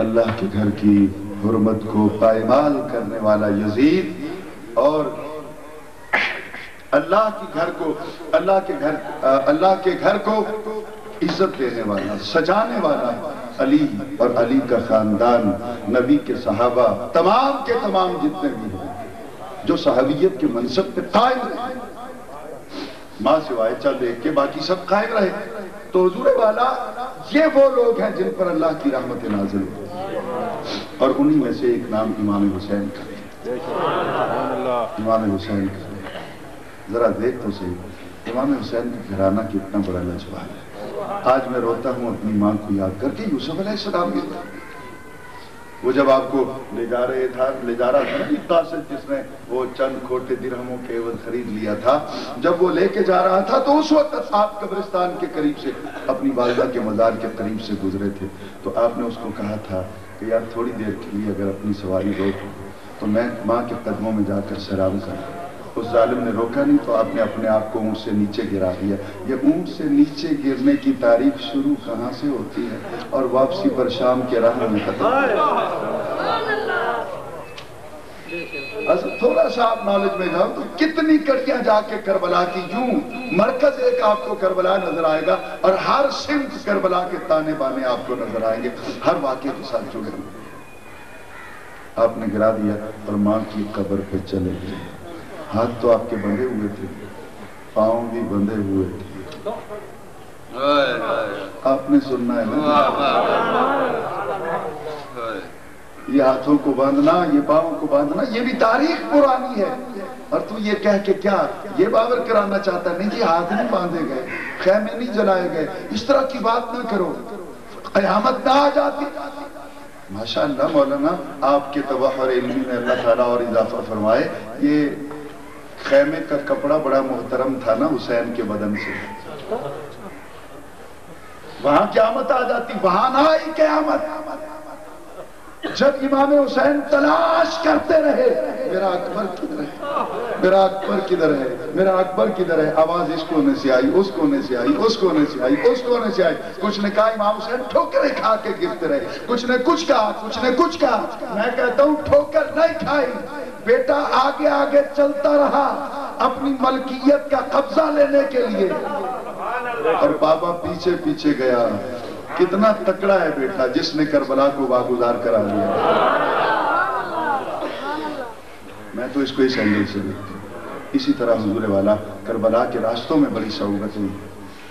اللہ کے گھر کی حرمت کو پائمال کرنے والا یزید اور اللہ کے گھر کو عزت دینے والا سجانے والا علی اور علی کا خاندان، نبی کے صحابہ تمام کے تمام جتنے بھی ہیں جو صحابیت کے منصب پہ قائم رہے، ماں سوائے چند ایک کے باقی سب قائم رہے، تو حضور والا یہ وہ لوگ ہیں جن پر اللہ کی رحمت نازل ہوئی، اور انہی میں سے ایک نام امام حسین کا ہے۔ امام حسین کا ذرا دیکھ تو صحیح، امام حسین کا گھرانہ کتنا بڑا لاجواب ہے۔ آج میں روتا ہوں اپنی ماں کو یاد کر کے، یوسف علیہ السلام کی وہ جب آپ کو لے جا رہا تھا قاصد جس نے وہ چند کھوٹے درہموں کے عوض خرید لیا تھا، جب وہ لے کے جا رہا تھا تو اس وقت آپ قبرستان کے قریب سے اپنی والدہ کے مزار کے قریب سے گزرے تھے، تو آپ نے اس کو کہا تھا کہ یار تھوڑی دیر کے لیے اگر اپنی سواری روک تو میں ماں کے قدموں میں جا کر سلام کروں۔ اس ظالم نے روکا نہیں تو آپ نے اپنے آپ کو اونٹ سے نیچے گرا دیا۔ یہ اونٹ سے نیچے گرنے کی تاریخ شروع کہاں سے ہوتی ہے اور واپسی پر شام کے راہ میں ختم۔ تھوڑا سا آپ نالج میں جاؤ تو کتنی کڑیاں جا کے کربلا کی، یوں مرکز ایک آپ کو کربلا نظر آئے گا اور ہر سمت کربلا کے تانے بانے آپ کو نظر آئیں گے، ہر واقعے کے ساتھ جڑے ہوئے۔ آپ نے گرا دیا اور ماں کی قبر پہ چلے گئے۔ ہاتھ تو آپ کے بندھے ہوئے تھے، پاؤں بھی بندھے ہوئے تھے۔ آپ نے سننا ہے نا، یہ ہاتھوں کو باندھنا، یہ پاؤں کو باندھنا، یہ بھی تاریخ پرانی ہے، اور تو یہ کہہ کے کیا یہ باور کرانا چاہتا ہے؟ نہیں جی، ہاتھ نہیں باندھے گئے، خیمے نہیں جلائے گئے، اس طرح کی بات نہ کرو، قیامت نہ آ جاتی۔ ماشاءاللہ مولانا آپ کے تبحر علمی میں اللہ تعالیٰ اور اضافہ فرمائے، یہ خیمے کا کپڑا بڑا محترم تھا نا حسین کے بدن سے، وہاں قیامت آ جاتی، وہاں نہ آئی قیامت۔ جب امام حسین تلاش کرتے رہے میرا اکبر کدھر ہے، میرا اکبر کدھر ہے، میرا اکبر کدھر ہے، آواز اس کونے سے آئی، اس کونے سے آئی، اس کونے سے آئی، اس کونے سے آئی، کچھ نے کہا امام حسین ٹھوکریں کھا کے گرتے رہے، کچھ نے کچھ کہا، کچھ نے کچھ کہا۔ میں کہتا ہوں ٹھوکر نہیں کھائی، بیٹا آگے آگے چلتا رہا اپنی ملکیت کا قبضہ لینے کے لیے، اور بابا پیچھے پیچھے گیا۔ کتنا تکڑا ہے بیٹا جس نے کربلا کو واگزار کرا لیا۔ میں تو اس کو اس اینگل سے دیکھتا ہوں۔ اسی طرح حضور والا کربلا کے راستوں میں بڑی صعوبتیں،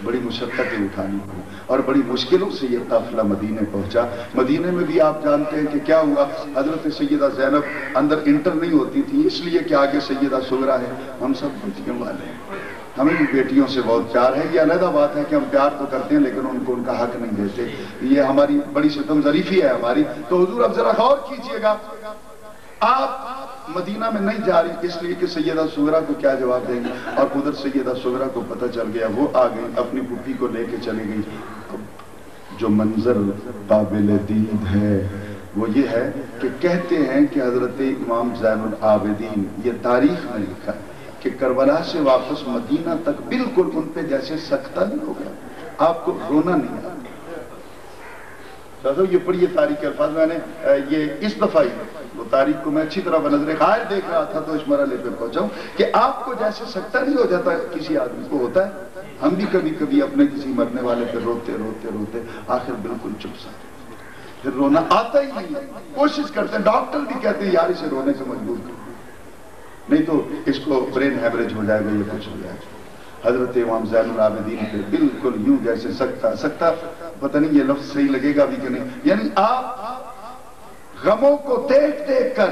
بڑی مشقتیں اٹھانی پڑی، اور بڑی مشکلوں سے یہ قافلہ مدینے پہنچا۔ مدینے میں بھی آپ جانتے ہیں کہ کیا ہوا، حضرت سیدہ زینب اندر انٹر نہیں ہوتی تھی، اس لیے کہ آگے سیدہ سغرا ہے۔ ہم سب بیٹیوں والے ہیں، ہمیں بھی بیٹیوں سے بہت پیار ہے، یہ علیحدہ بات ہے کہ ہم پیار تو کرتے ہیں لیکن ان کو ان کا حق نہیں دیتے، یہ ہماری بڑی ستم ظریفی ہے ہماری۔ تو حضور اب ذرا غور کیجئے گا، آپ مدینہ میں نہیں جا رہی اس لیے کہ سیدہ سغرا کو کیا جواب دیں گے، اور ادھر سیدہ سغرا کو پتہ چل گیا، وہ آ گئی اپنی پھوپھی کو لے کے چلی گئی۔ جو منظر قابل دید ہے وہ یہ ہے کہ کہتے ہیں کہ حضرت امام زین العابدین، یہ تاریخ میں لکھا ہے کہ کربلا سے واپس مدینہ تک بالکل ان پہ جیسے سکتہ نہیں ہو گیا، آپ کو رونا نہیں آتا۔ یہ پڑھیے تاریخ کے الفاظ، میں نے یہ اس دفعہ ہی وہ تاریخ کو میں اچھی طرح بنظر غائب دیکھ رہا تھا تو اس مرحلے پہ پہنچا ہوں کہ آپ کو جیسے سکتہ نہیں ہو جاتا کسی آدمی کو ہوتا ہے، ہم بھی کبھی کبھی اپنے کسی مرنے والے پہ روتے روتے روتے آخر بالکل چپ سا، پھر رونا آتا ہی نہیں، کوشش کرتے ہیں، ڈاکٹر بھی کہتے ہیں یار اسے رونے سے مجبور کرو نہیں تو اس کو برین ہیمریج ہو جائے گا، یہ کچھ ہو جائے گا۔ حضرت امام زین العابدین پہ بالکل یوں جیسے سکتا پتہ نہیں یہ لفظ صحیح لگے گا بھی کہ نہیں، یعنی آپ غموں کو دیکھ دیکھ کر،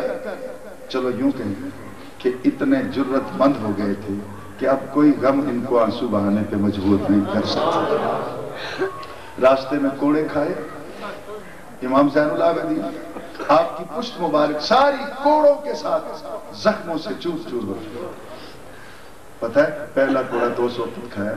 چلو یوں کہیں کہ اتنے جرت مند ہو گئے تھے کہ اب کوئی غم ان کو آنسو بہانے پہ مجبور نہیں کر سکتا۔ راستے میں کوڑے کھائے امام زین العابدین، آپ کی پشت مبارک ساری کوڑوں کے ساتھ زخموں سے چور چور ہو گئی۔ پتہ ہے پہلا کوڑا 200 فٹ کھایا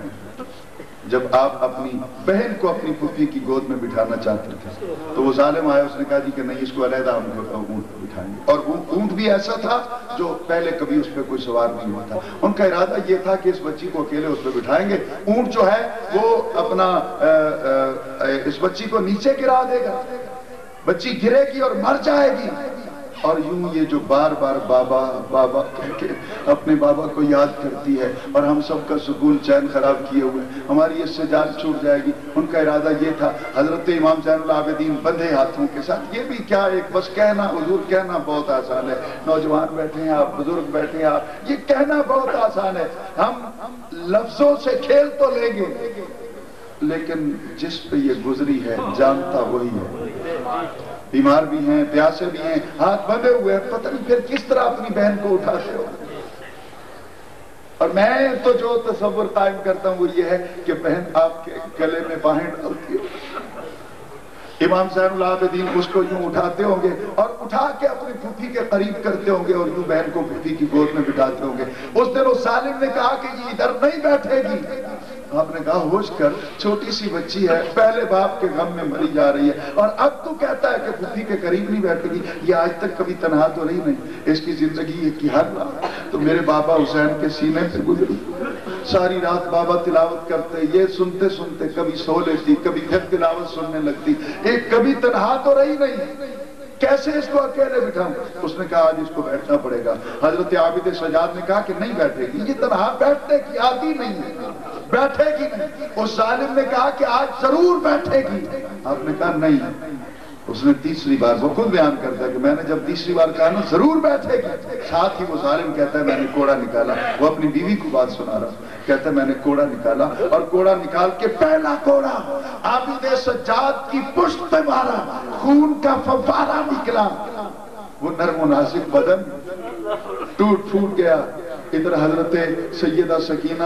جب آپ اپنی بہن کو اپنی پھوپھی کی گود میں بٹھانا چاہتے تھے تو وہ ظالم آیا، اس نے کہا جی کہ نہیں اس کو علیحدہ ہم اونٹ پہ بٹھا بٹھائیں گے. اور وہ اونٹ بھی ایسا تھا جو پہلے کبھی اس پہ کوئی سوار نہیں ہوا تھا. ان کا ارادہ یہ تھا کہ اس بچی کو اکیلے اس پہ بٹھائیں گے. اونٹ جو ہے وہ اپنا اس بچی کو نیچے گرا دے گا, بچی گرے گی اور مر جائے گی. اور یوں یہ جو بار بار بابا بابا کہہ کے اپنے بابا کو یاد کرتی ہے اور ہم سب کا سکون چین خراب کیے ہوئے, ہماری اس سے جان چھوٹ جائے گی. ان کا ارادہ یہ تھا. حضرت امام زین العابدین بندھے ہاتھوں کے ساتھ, یہ بھی کیا ایک بس کہنا, حضور کہنا بہت آسان ہے, نوجوان بیٹھے ہیں آپ, بزرگ بیٹھے ہیں آپ, یہ کہنا بہت آسان ہے, ہم لفظوں سے کھیل تو لیں گے, لیکن جس پہ یہ گزری ہے جانتا وہی ہے. بیمار بھی ہیں, پیاسے بھی ہیں, ہاتھ بندھے ہوئے ہیں, پتہ نہیں پھر کس طرح اپنی بہن کو اٹھاتے ہو. اور میں تو جو تصور قائم کرتا ہوں وہ یہ ہے کہ بہن آپ کے گلے میں باہیں ڈالتی ہو, امام زین العابدین اس کو یوں اٹھاتے ہوں گے اور اٹھا کے اپنی پھوپھی کے قریب کرتے ہوں گے اور یوں بہن کو پھوپھی کی گود میں بٹھاتے ہوں گے. اس دن اس ظالم نے کہا کہ یہ ادھر نہیں بیٹھے گی. آپ نے کہا ہوش کر, چھوٹی سی بچی ہے, پہلے باپ کے غم میں مری جا رہی ہے, اور اب تو کہتا ہے کہ پھوپھی کے قریب نہیں بیٹھے گی. یہ آج تک کبھی تنہا تو رہی نہیں, اس کی زندگی یہ کی ہر رات تو میرے بابا حسین کے سینے سے گزری. ساری رات بابا تلاوت کرتے, یہ سنتے سنتے کبھی سو لیتی, کبھی پھر تلاوت سننے لگتی. ایک کبھی تنہا تو رہی نہیں, کیسے اس کو اکیلے بٹھاؤں. اس نے کہا آج اس کو بیٹھنا پڑے گا. حضرت عابد سجاد نے کہا کہ نہیں بیٹھے گی, یہ تنہا بیٹھنے کی عادی نہیں ہے, بیٹھے گی نہیں. اس ظالم نے کہا کہ آج ضرور بیٹھے گی. آپ نے کہا نہیں. اس نے تیسری بار, وہ خود بیان کرتا ہے کہ میں نے جب تیسری بار کہا نا ضرور بیٹھے گی, ساتھ ہی وہ ظالم کہتا ہے میں نے کوڑا نکالا. وہ اپنی بیوی کو بات سنا رہا, کہتا ہے میں نے کوڑا نکالا, اور کوڑا نکال کے پہلا کوڑا عابد سجاد کی پشت پہ مارا, خون کا فوارہ نکلا. وہ نرم و نازک بدن ٹوٹ پھوٹ گیا. ادھر حضرت سیدہ سکینہ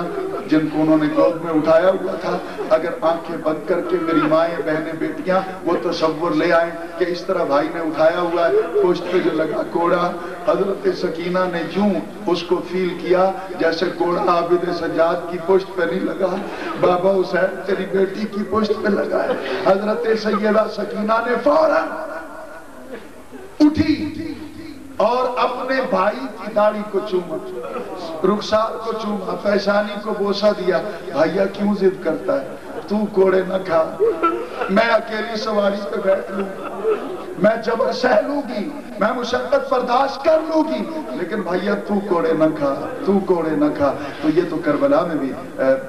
جن کو انہوں نے گود میں اٹھایا ہوا تھا, اگر آنکھیں بند کر کے میری مائیں بہنیں بیٹیاں وہ تصور لے آئیں کہ اس طرح بھائی نے اٹھایا ہوا ہے, پشت پہ جو لگا کوڑا, حضرت سکینہ نے یوں اس کو فیل کیا جیسے کوڑا عابد سجاد کی پشت پہ نہیں لگا, بابا حسین تیری بیٹی کی پشت پہ لگا ہے. حضرت سیدہ سکینہ نے فوراً اٹھی اور اپنے بھائی کی داڑھی کو چوما, رخسار کو چوما, پیشانی کو بوسہ دیا. بھائیا کیوں ضد کرتا ہے, تو کوڑے نہ کھا, میں اکیلی سواری پہ بیٹھ لوں, میں جبر سہ لوں گی, میں مشقت برداشت کر لوں گی, لیکن بھائیا تو کوڑے نہ کھا, تو کوڑے نہ کھا. تو یہ تو کربلا میں بھی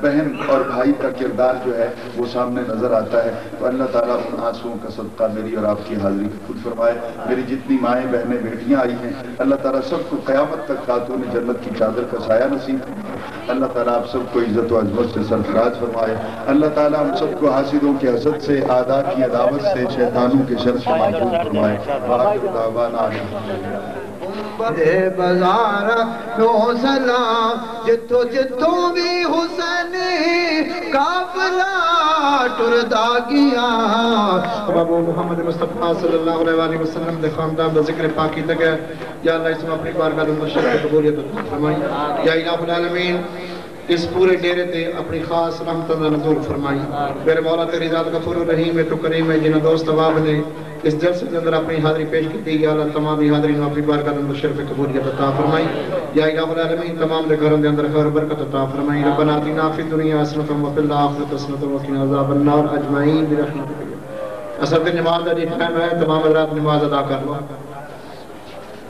بہن اور بھائی کا کردار جو ہے وہ سامنے نظر آتا ہے. تو اللہ تعالیٰ ان آنسوؤں کا صدقہ میری اور آپ کی حاضری خود فرمائے. میری جتنی مائیں بہنیں بیٹیاں آئی ہیں, اللہ تعالیٰ سب کو قیامت تک خاتون جنت کی چادر کا سایہ نصیب. اللہ تعالیٰ آپ سب کو عزت و عظمت سے سرفراز فرمائے. اللہ تعالیٰ ہم سب کو حاسدوں کے حسد سے, اعداء کی عداوت سے, شیطانوں کے شر سے محفوظ فرمائے. وآخر دعوانا بازار نو سلام, جتو جتو بھی حسینی قافلہ ٹردا گیا. بابو محمد مصطفیٰ صلی اللہ علیہ وسلم دے خاندان دا ذکر پاکی تک ہے. یا اللہ اس میں اپنی بارگاہ میں شرف قبولیت عطا فرمائی. یا الہ العالمین اس پورے ڈیرے تے اپنی خاص رحمت کا نزول فرمائی. میرے مولا تیری ذات غفور الرحیم ہے, تو کریم ہے, جنہاں دوست احباب نے اس جلسے کے اندر اپنی حاضری پیش کی تھی. یا اللہ تمام حاضرین اپنی بارگاہ میں شرف قبولیت عطا فرمائی. یا الہ العالمین تمام دے گھروں دے اندر خیر برکت عطا فرمائی. ربنا آتنا فی الدنیا حسنۃ وفی الآخرۃ حسنۃ وقنا عذاب النار اجمعین برحمتک. اصل نماز کا ٹائم ہے, تمام حضرات نماز ادا کر لو.